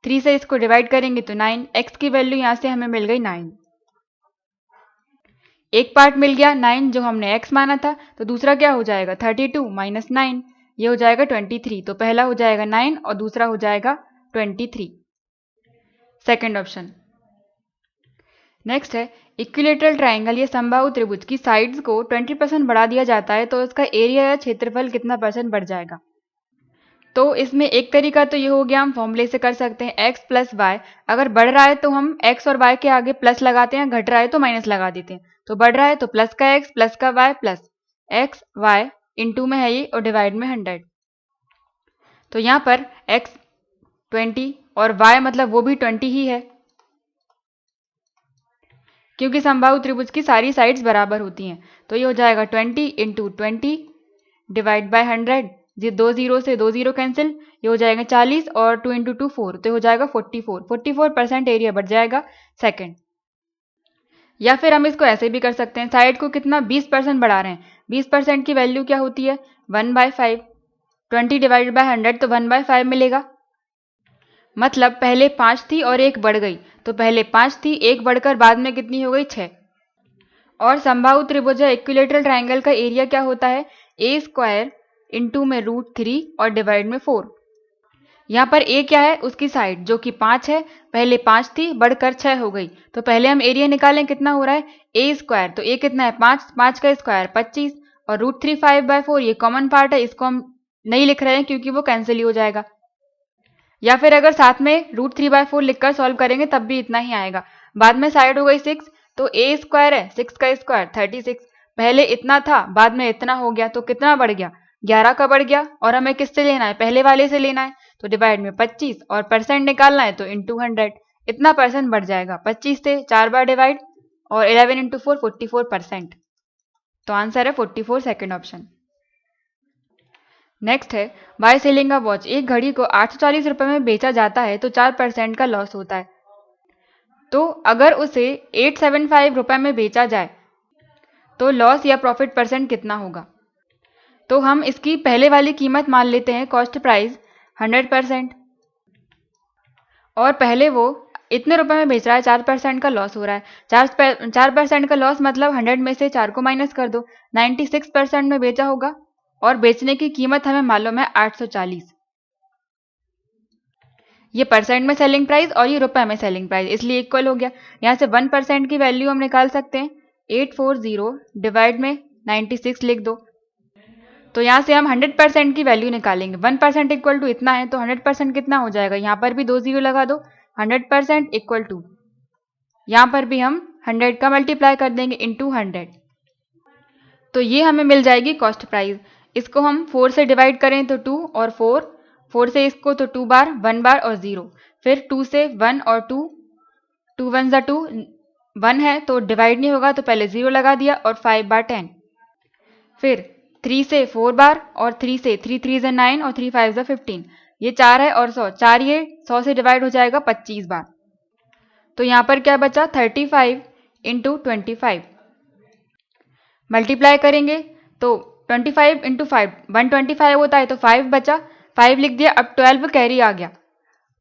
3 से इसको डिवाइड करेंगे तो 9, x की वैल्यू यहाँ से हमें मिल गई 9। एक पार्ट मिल गया 9 जो हमने x माना था, तो दूसरा क्या हो जाएगा? 32 माइनस 9, ये हो जाएगा 23। तो पहला हो जाएगा 9 और दूसरा हो जाएगा 23। Second option. नेक्स्ट है इक्विलेटरल ट्राइंगल या समबाहु त्रिभुज की साइड्स को 20% बढ़ा दिया जाता है तो उसका एरिया या क्षेत्रफल कितना % बढ़ जाएगा? तो इसमें एक तरीका तो ये हो गया, हम फॉर्मूले से कर सकते हैं x प्लस वाई। अगर बढ़ रहा है तो हम x और y के आगे प्लस लगाते हैं, घट रहा है तो माइनस लगा देते हैं। तो बढ़ रहा है तो प्लस का x प्लस का y plus x y into में है ये और डिवाइड में 100। तो यहाँ पर x 20 और y मतलब वो भी 20 ही है, क्योंकि समबाहु त्रिभुज की सारी साइड्स बराबर होती हैं। तो ये हो जाएगा 20 इंटू 20 डिवाइड बाय 100। ये 2 जीरो से 2 जीरो कैंसिल, ये हो जाएगा 40 और 2 इंटू 2 4, तो हो जाएगा 44% एरिया बढ़ जाएगा सेकंड। या फिर हम इसको ऐसे भी कर सकते हैं, साइड को कितना 20% बढ़ा रहे हैं। 20% की वैल्यू क्या होती है? 1/5। 20 डिवाइड बाय 100 तो 1/5 मिलेगा। मतलब पहले 5 थी और एक बढ़ गई, तो पहले 5 थी, एक बढ़कर बाद में कितनी हो गई? 6। और समबाहु त्रिभुज इक्विलेटरल ट्राइंगल का एरिया क्या होता है? a² इंटू में √3 और डिवाइड में 4। यहाँ पर a क्या है? उसकी साइड जो कि 5 है, पहले 5 थी बढ़कर 6 हो गई। तो पहले हम एरिया निकालें, कितना हो रहा है? a², तो a कितना है? 5, 5 का स्क्वायर 25, और √3 5/4 ये कॉमन पार्ट है, इसको हम नहीं लिख रहे हैं क्योंकि वो कैंसिल ही हो जाएगा। या फिर अगर साथ में √3/4 लिखकर सॉल्व करेंगे तब भी इतना ही आएगा। बाद में साइड हो गई 6, तो a² है 6 का स्क्वायर 36। पहले इतना था, बाद में इतना हो गया, तो कितना बढ़ गया? 11 का बढ़ गया। और हमें किससे लेना है? पहले वाले से लेना है, तो डिवाइड में 25 और परसेंट निकालना है तो इंटू 100। इतना % बढ़ जाएगा। 25 से 4 बार डिवाइड और 11 इंटू 4 44%। तो आंसर है 44, सेकेंड ऑप्शन। नेक्स्ट है बाय सेलिंग अ वॉच। एक घड़ी को 840 रुपए में बेचा जाता है तो 4% का लॉस होता है। तो अगर उसे 875 रुपए में बेचा जाए तो लॉस या प्रॉफिट % कितना होगा? तो हम इसकी पहले वाली कीमत मान लेते हैं, कॉस्ट प्राइस 100%, और पहले वो इतने रुपए में बेच रहा है, 4% का लॉस हो रहा है। 4% का लॉस मतलब 100 में से 4 को माइनस कर दो, 96% में बेचा होगा, और बेचने की कीमत हमें मालूम है 840। ये % में सेलिंग प्राइस और ये रुपए में सेलिंग प्राइस, इसलिए इक्वल हो गया। यहाँ से 1% की वैल्यू हम निकाल सकते हैं, 840 डिवाइड में 96 लिख दो। तो यहाँ से हम 100% की वैल्यू निकालेंगे। 1% इक्वल टू इतना है, तो 100% कितना हो जाएगा? यहाँ पर भी 2 जीरो लगा दो। 100% इक्वल टू, यहाँ पर भी हम 100 का मल्टीप्लाई कर देंगे इंटू 100। तो ये हमें मिल जाएगी कॉस्ट प्राइस। इसको हम 4 से डिवाइड करें तो 2 और 4, 4 से इसको तो 2 बार, 1 बार और 0, फिर 2 से 1 और 2, 2 1 जा 2, 1 है तो डिवाइड नहीं होगा तो पहले 0 लगा दिया, और 5 बार 10, फिर 3 से 4 बार, और 3 से 3 3 जा 9 और 3 5 जा 15, ये 4 है और 100, 4 ये 100 से डिवाइड हो जाएगा 25 बार। तो यहाँ पर क्या बचा? 35 इंटू 25 मल्टीप्लाई करेंगे तो 25 इंटू 5 125 होता है, तो 5 बचा, 5 लिख दिया। अब 12 कैरी आ गया,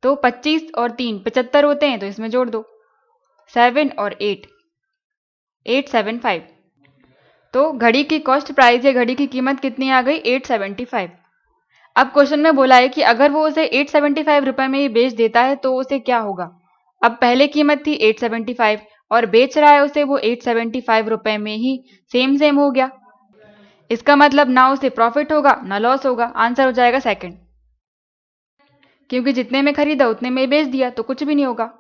तो 25 और 3 75 होते हैं, तो इसमें जोड़ दो 7 और 8 875। तो घड़ी की कॉस्ट प्राइस या घड़ी की कीमत कितनी आ गई? 875। अब क्वेश्चन में बोला है कि अगर वो उसे 875 रुपए में ही बेच देता है तो उसे क्या होगा? अब पहले कीमत थी 875 और बेच रहा है उसे वो 875 रुपए में ही, सेम हो गया। इसका मतलब ना उसे प्रॉफिट होगा ना लॉस होगा। आंसर हो जाएगा सेकंड। क्योंकि जितने में खरीदा उतने में बेच दिया तो कुछ भी नहीं होगा।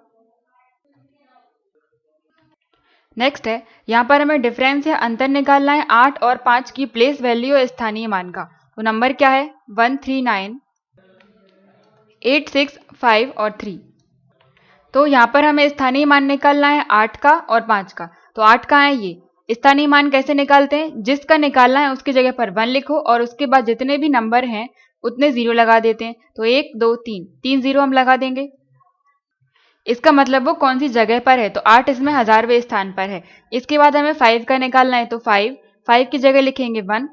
नेक्स्ट है, यहाँ पर हमें डिफरेंस या अंतर निकालना है 8 और 5 की प्लेस वैल्यू और स्थानीय मान का। तो नंबर क्या है 139, 8, 6, 5 और 3। तो यहाँ पर हमें स्थानीय मान निकालना है 8 का और 5 का। तो 8 कहाँ है, ये स्थानीय मान कैसे निकालते हैं, जिसका निकालना है उसकी जगह पर 1 लिखो और उसके बाद जितने भी नंबर हैं उतने 0 लगा देते हैं। तो 1, 2, 3, 3 0 हम लगा देंगे। इसका मतलब वो कौन सी जगह पर है, तो 8 इसमें हजारवें स्थान पर है। इसके बाद हमें 5 का निकालना है, तो 5 की जगह लिखेंगे 1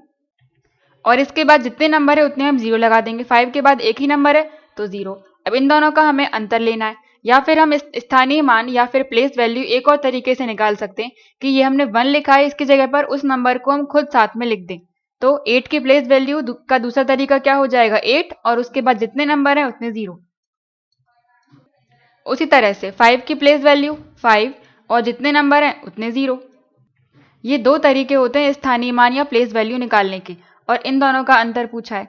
और इसके बाद जितने नंबर है उतने हम 0 लगा देंगे। 5 के बाद एक ही नंबर है तो 0। अब इन दोनों का हमें अंतर लेना है, या फिर हम स्थानीय मान या फिर प्लेस वैल्यू एक और तरीके से निकाल सकते हैं कि ये हमने 1 लिखा है, इसकी जगह पर उस नंबर को हम खुद साथ में लिख दें। तो 8 की प्लेस वैल्यू का दूसरा तरीका क्या हो जाएगा 8 और उसके बाद जितने नंबर हैं उतने 0। उसी तरह से 5 की प्लेस वैल्यू 5 और जितने नंबर हैं उतने 0। ये दो तरीके होते हैं स्थानीय मान या प्लेस वैल्यू निकालने के, और इन दोनों का अंतर पूछा है।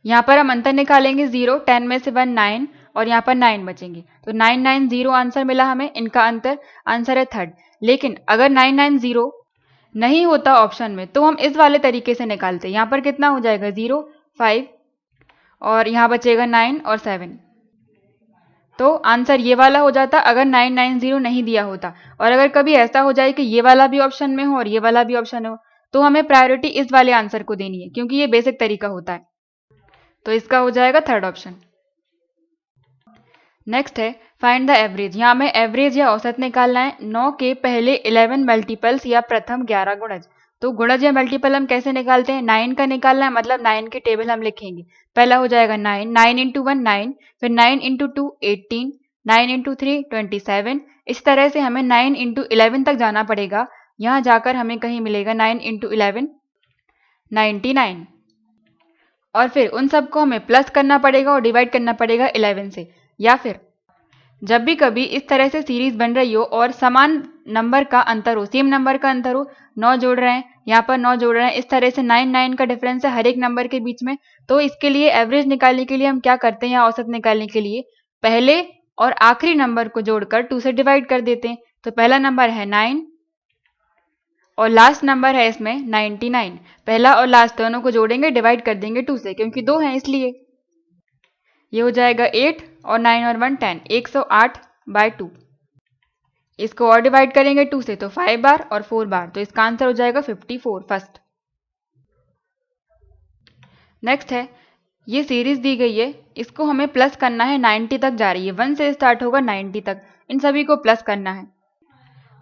यहाँ पर हम अंतर निकालेंगे 0, 10 में से 1 9 और यहाँ पर 9 बचेंगे। तो 990 आंसर मिला हमें, इनका आंसर है 3rd। लेकिन अगर 990 नहीं होता ऑप्शन में तो हम इस वाले तरीके से निकालते। यहाँ पर कितना हो जाएगा 0, 5 और यहाँ बचेगा 9 और 7। तो आंसर ये वाला हो जाता अगर 990 नहीं दिया होता। और अगर कभी ऐसा हो जाए कि ये वाला भी ऑप्शन में हो और ये वाला भी ऑप्शन हो तो हमें प्रायोरिटी इस वाले आंसर को देनी है, क्योंकि ये बेसिक तरीका होता है। तो इसका हो जाएगा 3rd ऑप्शन। नेक्स्ट है फाइंड द एवरेज। यहाँ हमें एवरेज या औसत निकालना है 9 के पहले 11 मल्टीपल्स या प्रथम 11 गुणज। तो गुणज या मल्टीपल हम कैसे निकालते हैं, 9 का निकालना है, मतलब 9 के टेबल हम लिखेंगे। पहला हो जाएगा 9, 9 इंटू 1 9, फिर 9 इंटू 2 18, 9 इंटू 3 27। इस तरह से हमें 9 इंटू 11 तक जाना पड़ेगा। यहाँ जाकर हमें कहीं मिलेगा 9 इंटू 11 99, और फिर उन सबको हमें प्लस करना पड़ेगा और डिवाइड करना पड़ेगा 11 से। या फिर जब भी कभी इस तरह से सीरीज बन रही हो और समान नंबर का अंतर हो, सेम नंबर का अंतर हो, 9 जोड़ रहे हैं, यहाँ पर 9 जोड़ रहे हैं, इस तरह से 9 9 का डिफरेंस है हर एक नंबर के बीच में। तो इसके लिए एवरेज निकालने के लिए हम क्या करते हैं, या औसत निकालने के लिए पहले और आखिरी नंबर को जोड़कर 2 से डिवाइड कर देते हैं। तो पहला नंबर है 9 और लास्ट नंबर है इसमें 99। पहला और लास्ट दोनों को जोड़ेंगे, डिवाइड कर देंगे 2 से, क्योंकि 2 हैं इसलिए। ये हो जाएगा 8 और 9 और 1 10, 108/2। इसको और डिवाइड करेंगे 2 से तो 5 बार और 4 बार, तो इसका आंसर हो जाएगा 54 फर्स्ट। नेक्स्ट है, ये सीरीज दी गई है, इसको हमें प्लस करना है, 90 तक जा रही है, 1 से स्टार्ट होगा 90 तक, इन सभी को प्लस करना है।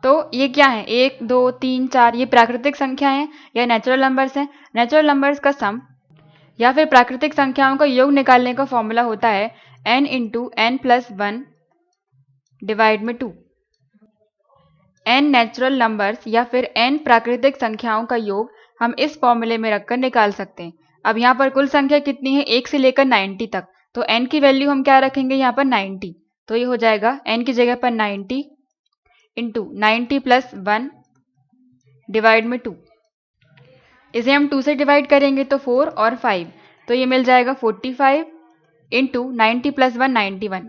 तो ये क्या है 1 2 3 4, ये प्राकृतिक संख्याएं हैं या नेचुरल नंबर्स हैं। नेचुरल नंबर्स का सम या फिर प्राकृतिक संख्याओं का योग निकालने का फॉर्मूला होता है n into n plus 1 divide में 2। n नेचुरल नंबर्स या फिर n प्राकृतिक संख्याओं का योग हम इस फॉर्मूले में रखकर निकाल सकते हैं। अब यहाँ पर कुल संख्या कितनी है 1 से लेकर 90 तक, तो n की वैल्यू हम क्या रखेंगे यहाँ पर 90। तो ये हो जाएगा n की जगह पर 90 इंटू 90 प्लस 1 डिवाइड में 2। इसे हम 2 से डिवाइड करेंगे तो 4 और 5, तो ये मिल जाएगा 45 इंटू 90 प्लस 1 91।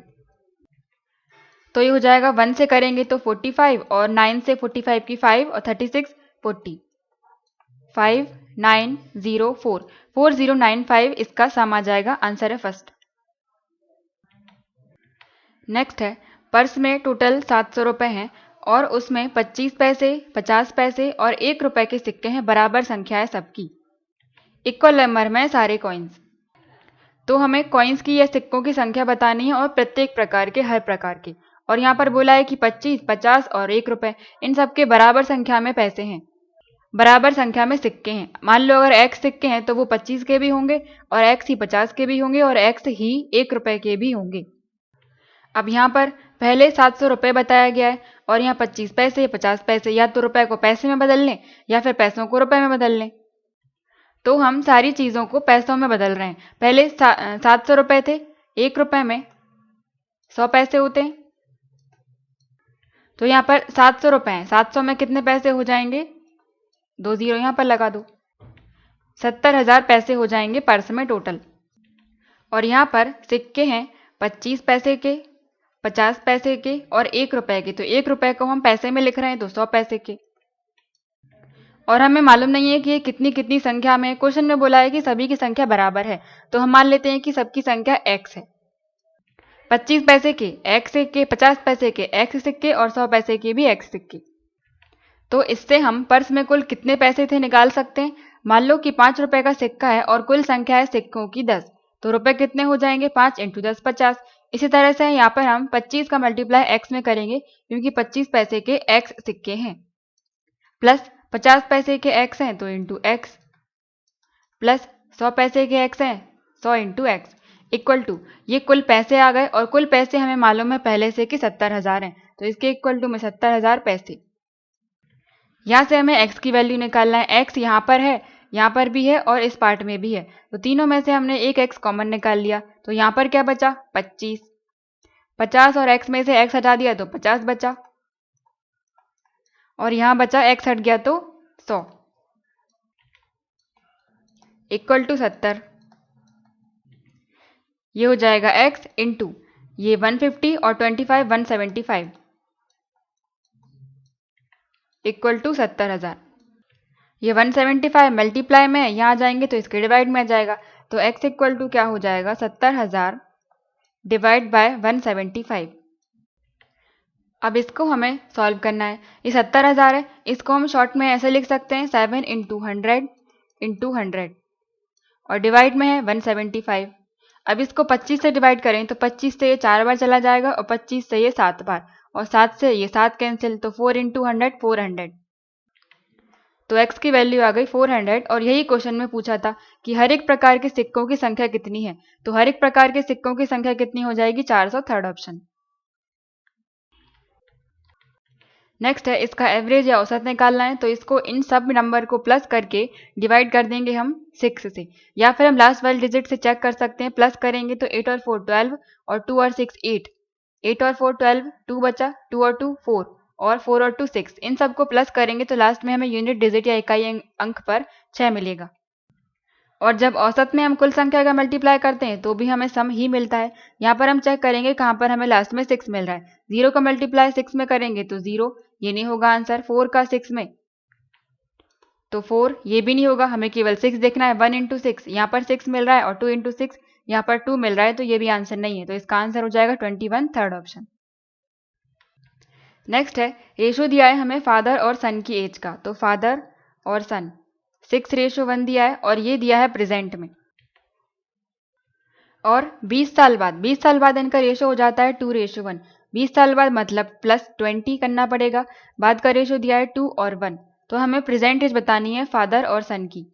तो ये हो जाएगा 1 से करेंगे तो 45 और 9 से 45 की 5 और 36 40, 5904 4095 इसका सम आ जाएगा, आंसर है फर्स्ट। नेक्स्ट है, पर्स में टोटल 700 रुपये हैं और उसमें 25 पैसे 50 पैसे और 1 रुपए के सिक्के हैं, बराबर संख्या है सबकी, इक्वल नंबर में सारे कॉइन्स। तो हमें कॉइन्स की या सिक्कों की संख्या बतानी है और प्रत्येक प्रकार के, हर प्रकार के। और यहाँ पर बोला है कि 25 50 और 1 रुपए, इन सबके बराबर संख्या में पैसे हैं, बराबर संख्या में सिक्के हैं। मान लो अगर x सिक्के हैं तो वो 25 के भी होंगे और x ही 50 के भी होंगे और x ही 1 रुपए के भी होंगे। अब यहाँ पर पहले 700 रुपये बताया गया है और यहाँ 25 पैसे 50 पैसे, या तो रुपए को पैसे में बदल लें या फिर पैसों को रुपए में बदल लें। तो हम सारी चीज़ों को पैसों में बदल रहे हैं। पहले 700 रुपये थे, 1 रुपए में 100 पैसे होते हैं, तो यहाँ पर 700 रुपये हैं, 700 में कितने पैसे हो जाएंगे, 2 जीरो यहाँ पर लगा दो, 70,000 पैसे हो जाएंगे पर्स में टोटल। और यहाँ पर सिक्के हैं 25 पैसे के, 50 पैसे के और 1 रुपए के। तो 1 रुपए को हम पैसे में लिख रहे हैं तो 100 पैसे के। और हमें मालूम नहीं है कि ये कितनी कितनी संख्या में। क्वेश्चन में बोला है कि सभी की संख्या बराबर है, तो हम मान लेते हैं कि सबकी संख्या x है। 25 पैसे के x सिक्के, 50 पैसे के x सिक्के और 100 पैसे के भी x सिक्के। तो इससे हम पर्स में कुल कितने पैसे थे निकाल सकते हैं। मान लो कि 5 रुपए का सिक्का है और कुल संख्या है सिक्कों की 10, तो रुपए कितने हो जाएंगे, 5 × 10 50। इसी तरह से यहाँ पर हम 25 का मल्टीप्लाई x में करेंगे क्योंकि 25 पैसे के x सिक्के हैं, प्लस 50 पैसे के x हैं तो इंटू x, प्लस 100 पैसे के x हैं 100 इंटू x, इक्वल टू ये कुल पैसे आ गए। और कुल पैसे हमें मालूम है पहले से कि 70,000 हैं, तो इसके इक्वल टू में 70,000 पैसे। यहाँ से हमें x की वैल्यू निकालना है। x यहाँ पर है, यहाँ पर भी है और इस पार्ट में भी है, तो तीनों में से हमने एक x कॉमन निकाल लिया। तो यहाँ पर क्या बचा, 25। 50 और x में से x हटा दिया तो 50 बचा, और यहाँ बचा x हट गया तो 100, इक्वल टू 70। ये हो जाएगा x इंटू ये 150 और 25 175, इक्वल टू 70,000। ये 175 मल्टीप्लाई में यहाँ आ जाएंगे तो इसके डिवाइड में आ जाएगा, तो x इक्वल टू क्या हो जाएगा, 70,000 डिवाइड बाय 175। अब इसको हमें सॉल्व करना है। ये 70,000 है, इसको हम शॉर्ट में ऐसे लिख सकते हैं 7 × 100 × 100 और डिवाइड में है 175। अब इसको 25 से डिवाइड करें तो 25 से ये 4 बार चला जाएगा और 25 से ये 7 बार, और 7 से ये 7 कैंसिल, तो 4 × 100 400। तो x की वैल्यू आ गई 400। और यही क्वेश्चन में पूछा था कि हर एक प्रकार के सिक्कों की संख्या कितनी है, तो हर एक प्रकार के सिक्कों की संख्या कितनी हो जाएगी, 400, थर्ड ऑप्शन। नेक्स्ट है इसका एवरेज या औसत निकालना है, तो इसको इन सब नंबर को प्लस करके डिवाइड कर देंगे हम 6 से, या फिर हम लास्ट वाले डिजिट से चेक कर सकते हैं। प्लस करेंगे तो 8 और 4 12 और 2 और 6 8, 8 और 4 12, 2 बचा, 2 और 2 4 और 4 और 2 6। इन सबको प्लस करेंगे तो लास्ट में हमें यूनिट डिजिट या इकाई अंक पर 6 मिलेगा। और जब औसत में हम कुल संख्या का मल्टीप्लाई करते हैं तो भी हमें सम ही मिलता है। यहाँ पर हम चेक करेंगे कहाँ पर हमें लास्ट में 6 मिल रहा है। 0 का मल्टीप्लाई 6 में करेंगे तो 0, ये नहीं होगा आंसर। 4 का 6 में तो 4, ये भी नहीं होगा, हमें केवल 6 देखना है। 1 × 6, यहाँ पर 6 मिल रहा है, और 2 × 6 यहाँ पर 2 मिल रहा है, तो ये भी आंसर नहीं है। तो इसका आंसर हो जाएगा 21, थर्ड ऑप्शन। नेक्स्ट है रेशो दिया है हमें फादर और सन की एज का, तो फादर और सन 6:1 दिया है, और ये दिया है प्रेजेंट में। और 20 साल बाद इनका रेशो हो जाता है 2:1। 20 साल बाद मतलब +20 करना पड़ेगा। बाद का रेशो दिया है 2 और 1, तो हमें प्रेजेंट एज बतानी है फादर और सन की।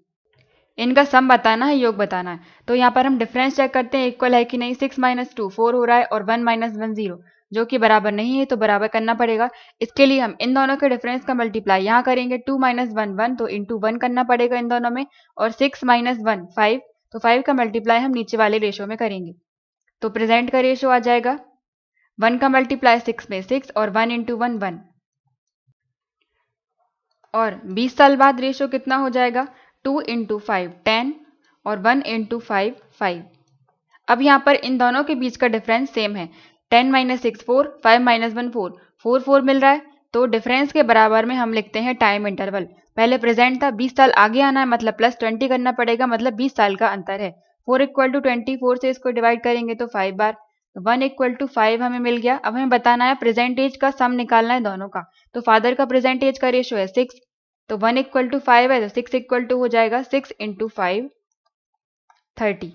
इनका सम बताना है, योग बताना है। तो यहाँ पर हम डिफरेंस चेक करते हैं इक्वल है कि नहीं। 6 - 2 4 हो रहा है, और 1 - 1 0, जो कि बराबर नहीं है, तो बराबर करना पड़ेगा। इसके लिए हम इन दोनों के डिफरेंस का मल्टीप्लाई यहाँ करेंगे। 2 - 1 1, तो इंटू 1 करना पड़ेगा इन दोनों में, और 6 - 1 5, तो 5 का मल्टीप्लाई हम नीचे वाले रेशो में करेंगे। तो प्रेजेंट का रेशो आ जाएगा 1 का मल्टीप्लाई 6 में 6, और 1 × 1 1। और 20 साल बाद रेशो कितना हो जाएगा, 2 × 5 10, और 1 × 5 5। अब यहाँ पर इन दोनों के बीच का डिफरेंस सेम है। 10 - 6 4, 5 - 1 4, 4 4 मिल रहा है, तो डिफरेंस के बराबर में हम लिखते हैं टाइम इंटरवल। पहले प्रेजेंट था, 20 साल आगे आना है, मतलब +20 करना पड़ेगा, मतलब 20 साल का अंतर है। 4 = 20, 4 से इसको डिवाइड करेंगे तो 5 बार, 1 = 5 हमें मिल गया। अब हमें बताना है प्रेजेंट एज का सम निकालना है दोनों का। तो फादर का प्रेजेंट एज का रेशो है 6, तो 1 = 5 है, तो 6 = हो जाएगा 6 × 5 30,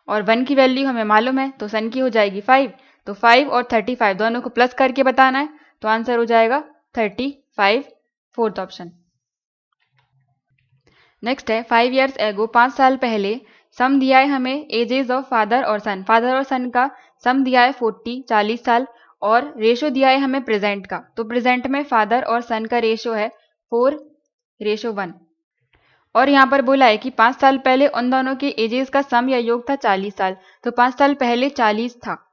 और 1 की वैल्यू हमें मालूम है, तो सन की हो जाएगी 5। तो 5 और 35 दोनों को प्लस करके बताना है, तो आंसर हो जाएगा 35, फोर्थ ऑप्शन। नेक्स्ट है 5 years ago, 5 साल पहले। सम दिया है हमें एजेस ऑफ फादर और सन। फादर और सन का सम दिया है 40 साल, और रेशो दिया है हमें प्रेजेंट का। तो प्रेजेंट में फादर और सन का रेशो है 4:1। और यहाँ पर बोला है कि 5 साल पहले उन दोनों के एजेस का सम या योग था 40 साल, तो 5 साल पहले 40 था।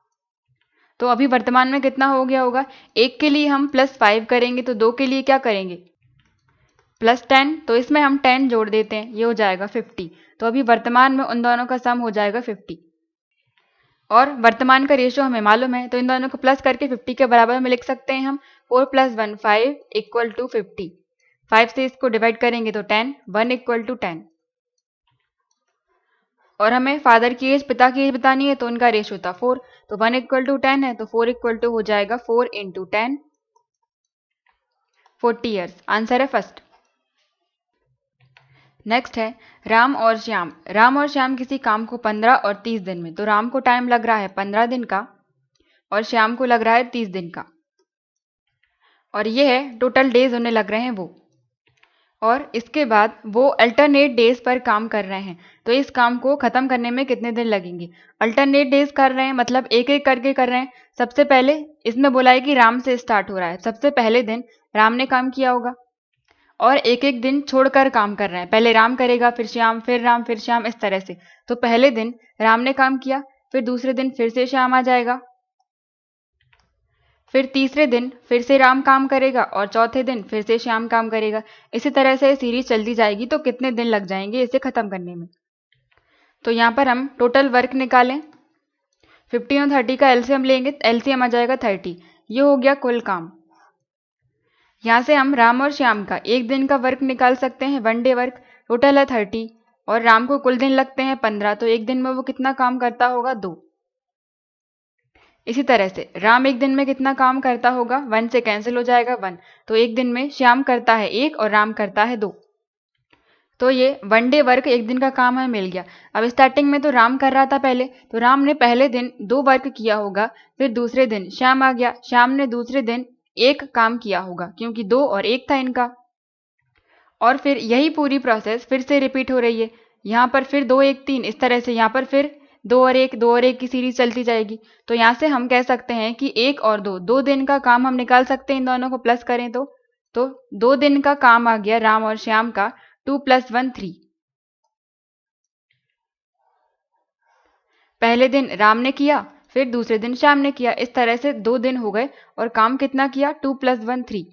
तो अभी वर्तमान में कितना हो गया होगा, एक के लिए हम +5 करेंगे, तो 2 के लिए क्या करेंगे, +10, तो इसमें हम 10 जोड़ देते हैं, ये हो जाएगा 50। तो अभी वर्तमान में उन दोनों का सम हो जाएगा 50। और वर्तमान का रेशियो हमें मालूम है, तो इन दोनों को प्लस करके 50 के बराबर में लिख सकते हैं हम। 4 + 1 5 = 50। 5 से इसको डिवाइड करेंगे तो 10, 1 = 10। और हमें फादर की एज, पिता की एज बतानी है, तो उनका रेशियो था 4, तो 1 = 10 है, तो 4 हो जाएगा 4 × 10, 40 ईयर्स। आंसर है फर्स्ट। नेक्स्ट है राम और श्याम। राम और श्याम किसी काम को 15 और 30 दिन में, तो राम को टाइम लग रहा है 15 दिन का और श्याम को लग रहा है 30 दिन का, और ये है टोटल डेज उन्हें लग रहे हैं वो। और इसके बाद वो अल्टरनेट डेज पर काम कर रहे हैं, तो इस काम को खत्म करने में कितने दिन लगेंगे। अल्टरनेट डेज कर रहे हैं मतलब एक एक करके कर रहे हैं। सबसे पहले इसमें बोला है कि राम से स्टार्ट हो रहा है, सबसे पहले दिन राम ने काम किया होगा और एक एक दिन छोड़कर काम कर रहे हैं। पहले राम करेगा, फिर श्याम, फिर राम, फिर श्याम, इस तरह से। तो पहले दिन राम ने काम किया, फिर दूसरे दिन फिर से श्याम आ जाएगा, फिर तीसरे दिन फिर से राम काम करेगा और चौथे दिन फिर से श्याम काम करेगा। इसी तरह से सीरीज चलती जाएगी। तो कितने दिन लग जाएंगे इसे खत्म करने में। तो यहाँ पर हम टोटल वर्क निकालें, 15 और 30 का एलसीएम लेंगे, एलसीएम आ जाएगा 30। ये हो गया कुल काम। यहाँ से हम राम और श्याम का एक दिन का वर्क निकाल सकते हैं, 1 डे वर्क। टोटल है 30 और राम को कुल दिन लगते हैं 15, तो एक दिन में वो कितना काम करता होगा, 2। इसी तरह से राम एक दिन में कितना काम करता होगा, 1 से कैंसिल हो जाएगा 1, तो एक दिन में श्याम करता है 1 और राम करता है 2। तो ये 1 डे वर्क एक दिन का काम हमें मिल गया। अब स्टार्टिंग में तो राम कर रहा था पहले, तो राम ने पहले दिन 2 वर्क किया होगा, फिर दूसरे दिन श्याम आ गया, श्याम ने दूसरे दिन 1 काम किया होगा क्योंकि 2 और 1 था इनका। और फिर यही पूरी प्रोसेस फिर से रिपीट हो रही है। यहाँ पर फिर 2 1 3, इस तरह से यहाँ पर फिर 2 और 1 2 और 1 की सीरीज चलती जाएगी। तो यहाँ से हम कह सकते हैं कि 1 और 2, 2 दिन का काम हम निकाल सकते हैं, इन दोनों को प्लस करें तो 2 दिन का काम आ गया राम और श्याम का, 2 + 1 3। पहले दिन राम ने किया, फिर दूसरे दिन श्याम ने किया, इस तरह से 2 दिन हो गए और काम कितना किया, 2 + 1 3।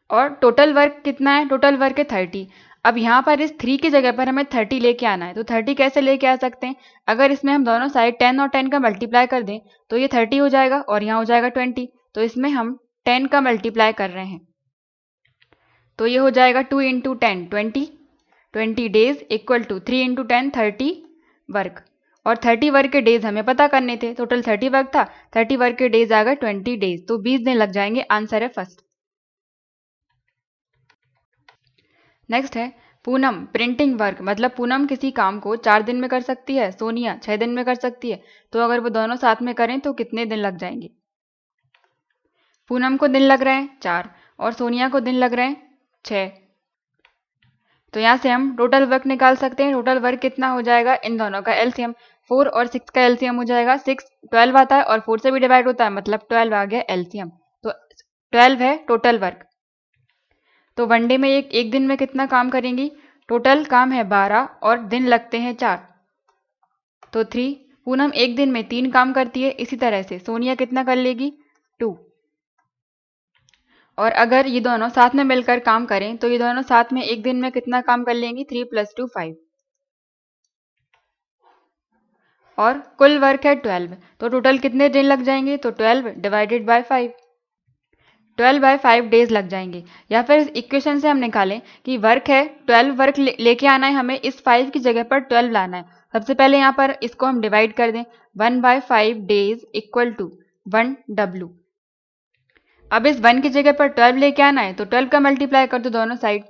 और टोटल वर्क कितना है, टोटल वर्क है 30। अब यहाँ पर इस 3 की जगह पर हमें 30 लेके आना है, तो 30 कैसे लेके आ सकते हैं। अगर इसमें हम दोनों साइड 10 और 10 का मल्टीप्लाई कर दें तो ये 30 हो जाएगा और यहाँ हो जाएगा 20, तो इसमें हम 10 का मल्टीप्लाई कर रहे हैं, तो ये हो जाएगा 2 × 10 20, 20 डेज = 3 × 10 30 वर्क। और 30 वर्क के डेज हमें पता करने थे, टोटल 30 वर्क था, 30 वर्क के डेज आ गए 20 डेज, तो 20 दिन लग जाएंगे। आंसर है फर्स्ट। नेक्स्ट है पूनम प्रिंटिंग वर्क, मतलब पूनम किसी काम को 4 दिन में कर सकती है, सोनिया 6 दिन में कर सकती है, तो अगर वो दोनों साथ में करें तो कितने दिन लग जाएंगे। पूनम को दिन लग रहे हैं 4 और सोनिया को दिन लग रहे हैं 6, तो यहाँ से हम टोटल वर्क निकाल सकते हैं। टोटल वर्क कितना हो जाएगा, इन दोनों का एलसीएम 4 और 6 का एलसीएम हो जाएगा 6, 12 आता है और 4 से भी डिवाइड होता है, मतलब 12 आ गया एलसीएम, तो 12 है टोटल वर्क। तो 1 डे में एक दिन में कितना काम करेंगी, टोटल काम है 12 और दिन लगते हैं 4, तो 3। पूनम एक दिन में 3 काम करती है, इसी तरह से सोनिया कितना कर लेगी, 2। और अगर ये दोनों साथ में मिलकर काम करें तो ये दोनों साथ में एक दिन में कितना काम कर लेंगी, 3 + 2 5। और कुल वर्क है 12, तो टोटल कितने दिन लग जाएंगे, तो 12 ÷ 5, 12/5 डेज लग जाएंगे। या फिर इस इक्वेशन से हम निकालें कि वर्क है 12 वर्क लेके आना है हमें, इस 5 की जगह पर 12 लाना है। सबसे पहले यहाँ पर इसको हम डिवाइड कर दें, 1/5 डेज = 1 W। अब इस 1 की जगह पर 12 लेके आना है, तो 12 का मल्टीप्लाई कर दो दोनों साइड,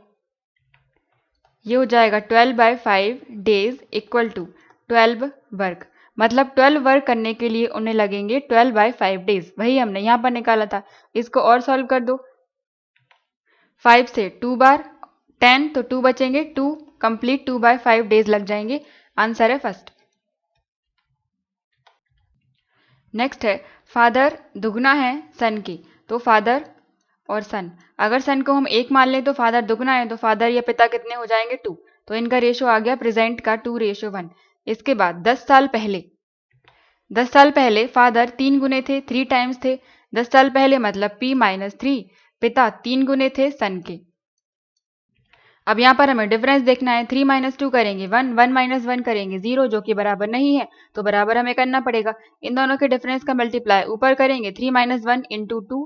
ये हो जाएगा 12/5 डेज = 12 वर्क, मतलब 12 वर्क करने के लिए उन्हें लगेंगे 12/5 डेज। वही हमने यहाँ पर निकाला था। इसको और सॉल्व कर दो, 5 से 2 बार 10, तो 2 बचेंगे, 2 कंप्लीट 2/5 डेज लग जाएंगे। आंसर है फर्स्ट। नेक्स्ट है फादर दुगना है सन की, तो फादर और सन, अगर सन को हम 1 मान लें तो फादर दुगना है, तो फादर या पिता कितने हो जाएंगे, 2, तो इनका रेशो आ गया प्रेजेंट का 2:1। इसके बाद 10 साल पहले फादर 3 गुने थे, 3 टाइम्स थे। 10 साल पहले मतलब P - 3, पिता 3 गुने थे सन के। अब यहाँ पर हमें डिफरेंस देखना है। 3 माइनस 2 करेंगे 1, 1 माइनस 1 करेंगे 0, जो कि बराबर नहीं है, तो बराबर हमें करना पड़ेगा। इन दोनों के डिफरेंस का मल्टीप्लाई ऊपर करेंगे 3 माइनस 1 इंटू 2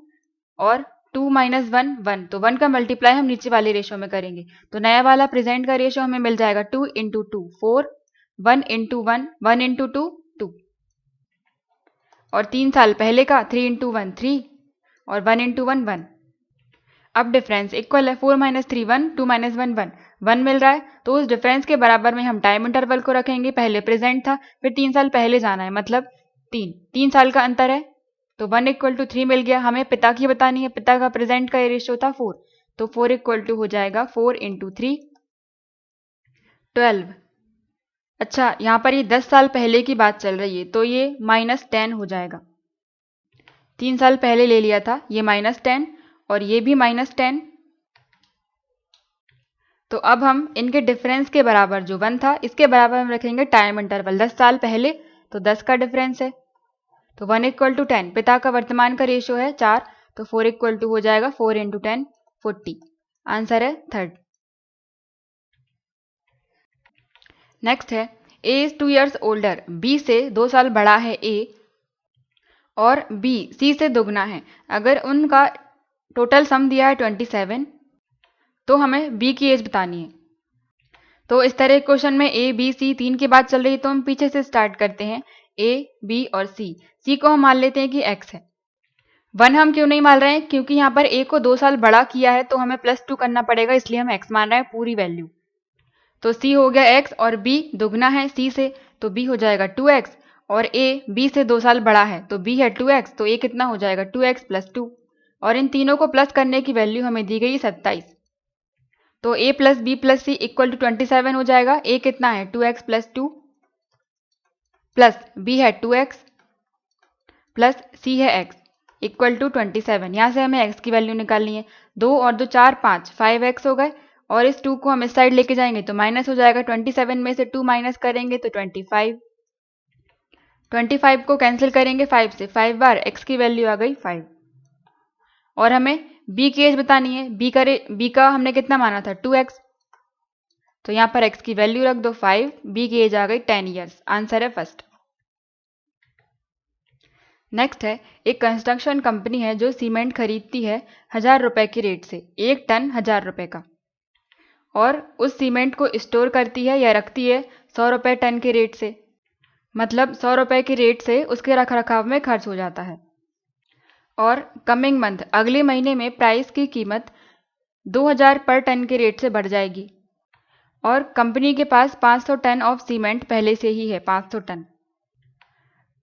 और 2 माइनस 1 1, तो 1 का मल्टीप्लाई हम नीचे वाले रेशो में करेंगे। तो नया वाला प्रेजेंट का रेशो हमें मिल जाएगा 2 इंटू 2 4, 1 इंटू 1 1 इंटू 2 2, और 3 साल पहले का 3 इंटू 1 3 और 1 इंटू 1 1। अब डिफरेंस इक्वल है 4 माइनस 3 1, 2 माइनस 1 1, 1 मिल रहा है, तो उस डिफरेंस के बराबर में हम टाइम इंटरवल को रखेंगे। पहले प्रेजेंट था, फिर 3 साल पहले जाना है, मतलब 3 साल का अंतर है, तो 1 इक्वल टू 3 मिल गया। हमें पिता की बतानी है, पिता का प्रेजेंट का रेशियो था 4, तो 4 इक्वल टू हो जाएगा 4 इंटू 3 12। अच्छा, यहाँ पर ये 10 साल पहले की बात चल रही है, तो ये -10 हो जाएगा। 3 साल पहले ले लिया था, ये -10 और ये भी -10। तो अब हम इनके डिफरेंस के बराबर जो 1 था, इसके बराबर हम रखेंगे टाइम इंटरवल 10 साल पहले, तो 10 का डिफरेंस है, तो 1 इक्वल टू 10। पिता का वर्तमान का रेशियो है 4, तो 4 इक्वल टू हो जाएगा 4 इंटू 10 40। आंसर है थर्ड। नेक्स्ट है ए इज 2 ईयर्स ओल्डर, बी से 2 साल बड़ा है ए और बी सी से दुगना है। अगर उनका टोटल सम दिया है 27, तो हमें बी की एज बतानी है। तो इस तरह क्वेश्चन में ए बी सी 3 की बात चल रही है, तो हम पीछे से स्टार्ट करते हैं। ए बी और सी को हम मान लेते हैं कि एक्स है। 1 हम क्यों नहीं मान रहे हैं, क्योंकि यहाँ पर ए को 2 साल बड़ा किया है, तो हमें +2 करना पड़ेगा, इसलिए हम एक्स मान रहे हैं पूरी वैल्यू। तो सी हो गया एक्स और बी दुगना है सी से, तो बी हो जाएगा 2x, और ए बी से 2 साल बड़ा है, तो बी है 2x, तो ए कितना हो जाएगा 2x + 2, और इन तीनों को प्लस करने की वैल्यू हमें दी गई 27, तो a + b + c equal to 27 हो जाएगा। a कितना है 2x + 2 प्लस b है 2x प्लस c है x इक्वल टू 27। यहाँ से हमें x की वैल्यू निकालनी है। 2 और 2 4 5 5x हो गए, और इस 2 को हम इस साइड लेके जाएंगे तो माइनस हो जाएगा। 27 में से 2 माइनस करेंगे तो 25, 25 को कैंसिल करेंगे 5 से, 5 बार x की वैल्यू आ गई 5। और हमें b की एज बतानी है। b का हमने कितना माना था 2x, तो यहाँ पर x की वैल्यू रख दो 5, b की एज आ गई 10 ईयर्स। आंसर है फर्स्ट। नेक्स्ट है एक कंस्ट्रक्शन कंपनी है जो सीमेंट खरीदती है 1000 रुपए के रेट से, 1 टन 1000 रुपए का, और उस सीमेंट को स्टोर करती है या रखती है 100 रुपए टन के रेट से, मतलब 100 रुपए के रेट से उसके रख रखाव में खर्च हो जाता है। और कमिंग मंथ अगले महीने में प्राइस की कीमत 2000 पर टन के रेट से बढ़ जाएगी, और कंपनी के पास 500 टन ऑफ सीमेंट पहले से ही है, 500 टन।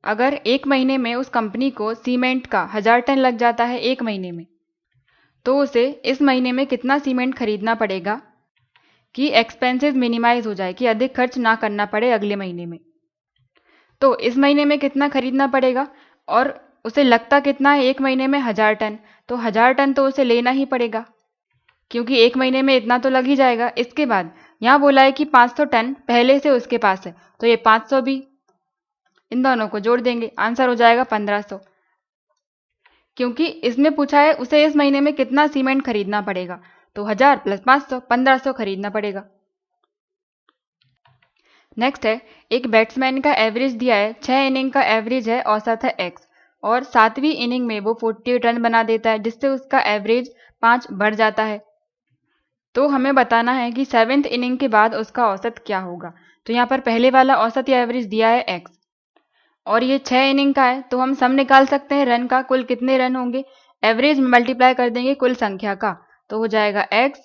अगर एक महीने में उस कंपनी को सीमेंट का 1000 टन लग जाता है एक महीने में, तो उसे इस महीने में कितना सीमेंट खरीदना पड़ेगा कि एक्सपेंसेस मिनिमाइज हो जाए, कि अधिक खर्च ना करना पड़े अगले महीने में। तो इस महीने में कितना खरीदना पड़ेगा, और उसे लगता कितना है एक महीने में 1000 टन, तो 1000 टन तो उसे लेना ही पड़ेगा, क्योंकि एक महीने में इतना तो लग ही जाएगा। इसके बाद यहाँ बोला है कि 500 टन पहले से उसके पास है, तो ये 500 भी, इन दोनों को जोड़ देंगे, आंसर हो जाएगा 1500, क्योंकि इसमें पूछा है उसे इस महीने में कितना सीमेंट खरीदना पड़ेगा, तो 1000 + 500 1500 खरीदना पड़ेगा। नेक्स्ट है एक बैट्समैन का एवरेज दिया है, 6 इनिंग का एवरेज है, औसत है x, और 7वीं इनिंग में वो 48 रन बना देता है, जिससे उसका एवरेज 5 बढ़ जाता है। तो हमें बताना है कि 7th इनिंग के बाद उसका औसत क्या होगा। तो यहाँ पर पहले वाला औसत या एवरेज दिया है x, और ये 6 इनिंग का है, तो हम सम निकाल सकते हैं रन का, कुल कितने रन होंगे, एवरेज में मल्टीप्लाई कर देंगे कुल संख्या का, तो हो जाएगा x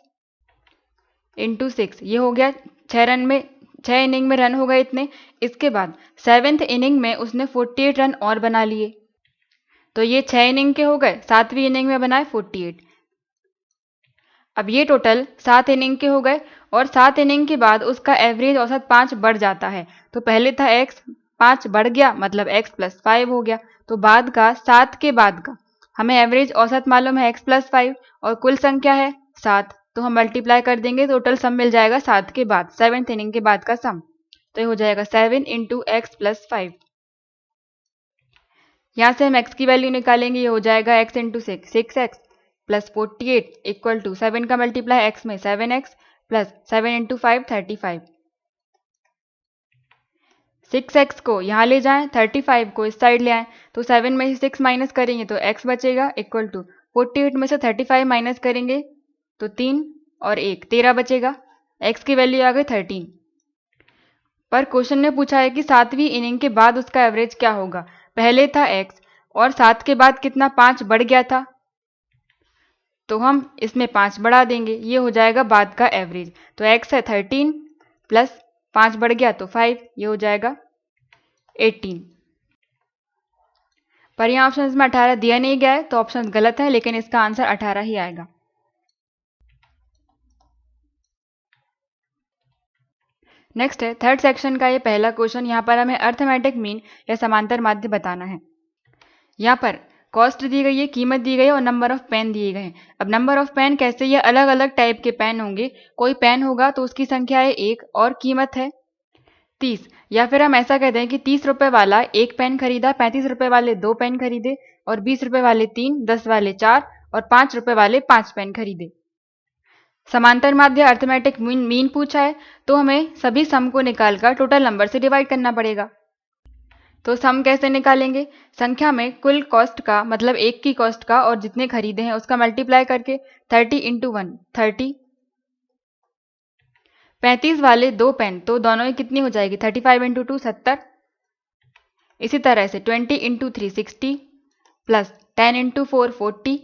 × 6। ये हो गया 6 रन में, 6 इनिंग में रन हो गए इतने। इसके बाद 7th इनिंग में उसने 48 रन और बना लिए, तो ये 6 इनिंग के हो गए, 7वीं इनिंग में बनाए 48। अब ये टोटल 7 इनिंग के हो गए, और 7 इनिंग के बाद उसका एवरेज औसत 5 बढ़ जाता है। तो पहले था x, 5 बढ़ गया, मतलब x + 5 हो गया। तो बाद का 7 के बाद का हमें एवरेज औसत मालूम है x + 5, और कुल संख्या है 7, तो हम मल्टीप्लाई कर देंगे, टोटल सम मिल जाएगा 7 के बाद, 7th इनिंग के बाद का सम, तो ये हो जाएगा 7 × x + 5। यहाँ से हम x की वैल्यू निकालेंगे, ये हो जाएगा x × 6, 6x + 48 = 7 का मल्टीप्लाई x में 7x प्लस 7 इंटू 5 35। 6x को यहाँ ले जाएं, 35 को इस साइड ले आएं, तो 7 में से 6 माइनस करेंगे तो x बचेगा इक्वल टू 48 में से 35 माइनस करेंगे तो 3 और 1 13 बचेगा। x की वैल्यू आ गई 13। पर क्वेश्चन ने पूछा है कि 7वीं इनिंग के बाद उसका एवरेज क्या होगा। पहले था x और 7 के बाद कितना 5 बढ़ गया था, तो हम इसमें 5 बढ़ा देंगे, ये हो जाएगा बाद का एवरेज। तो x है 13 प्लस 5 बढ़ गया तो 5, ये हो जाएगा 18। पर यहाँ ऑप्शन में 18 दिया नहीं गया है तो ऑप्शन गलत है, लेकिन इसका आंसर 18 ही आएगा। नेक्स्ट है थर्ड सेक्शन का ये पहला क्वेश्चन। यहाँ पर हमें अर्थमेटिक मीन या समांतर माध्य बताना है। यहाँ पर कॉस्ट दी गई है, कीमत दी गई है और नंबर ऑफ पेन दिए गए हैं। अब नंबर ऑफ पेन कैसे, ये अलग अलग टाइप के पेन होंगे। कोई पेन होगा तो उसकी संख्या है 1 और कीमत है 30, या फिर हम ऐसा कहते हैं कि 30 रुपए वाला एक पेन खरीदा, 35 रुपए वाले 2 पेन खरीदे और 20 रुपए वाले 3, 10 वाले 4 और 5 रुपए वाले 5 पेन खरीदे। समांतर माध्य अर्थमेटिक मीन पूछा है तो हमें सभी सम को निकालकर टोटल नंबर से डिवाइड करना पड़ेगा। तो सम कैसे निकालेंगे, संख्या में कुल कॉस्ट का मतलब एक की कॉस्ट का और जितने खरीदे हैं उसका मल्टीप्लाई करके 30 इंटू 1 30। 35 वाले 2 पेन तो दोनों ही कितनी हो जाएगी 35 इंटू 2 70। इसी तरह से 20 into 3 60 plus 10 into 4 40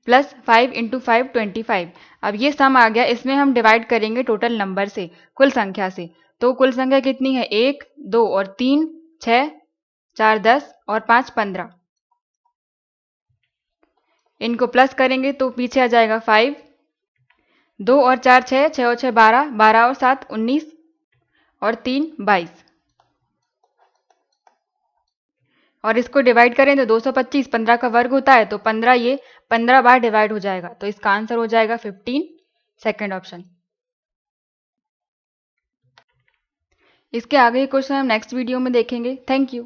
plus 5 into 5 25। अब ये सम आ गया, इसमें हम डिवाइड करेंगे टोटल नंबर से, कुल संख्या से। तो कुल संख्या कितनी है 1 2 और 3 6 4 10 और 5 15। इनको प्लस करेंगे तो पीछे आ जाएगा 5, 2 और 4 6, 6 और 6 12, 12 और 7 19 और 3 22। और इसको डिवाइड करें तो 225 15 का वर्ग होता है तो 15 ये 15 बार डिवाइड हो जाएगा, तो इसका आंसर हो जाएगा 15, सेकंड ऑप्शन। इसके आगे क्वेश्चन हम नेक्स्ट वीडियो में देखेंगे। Thank you.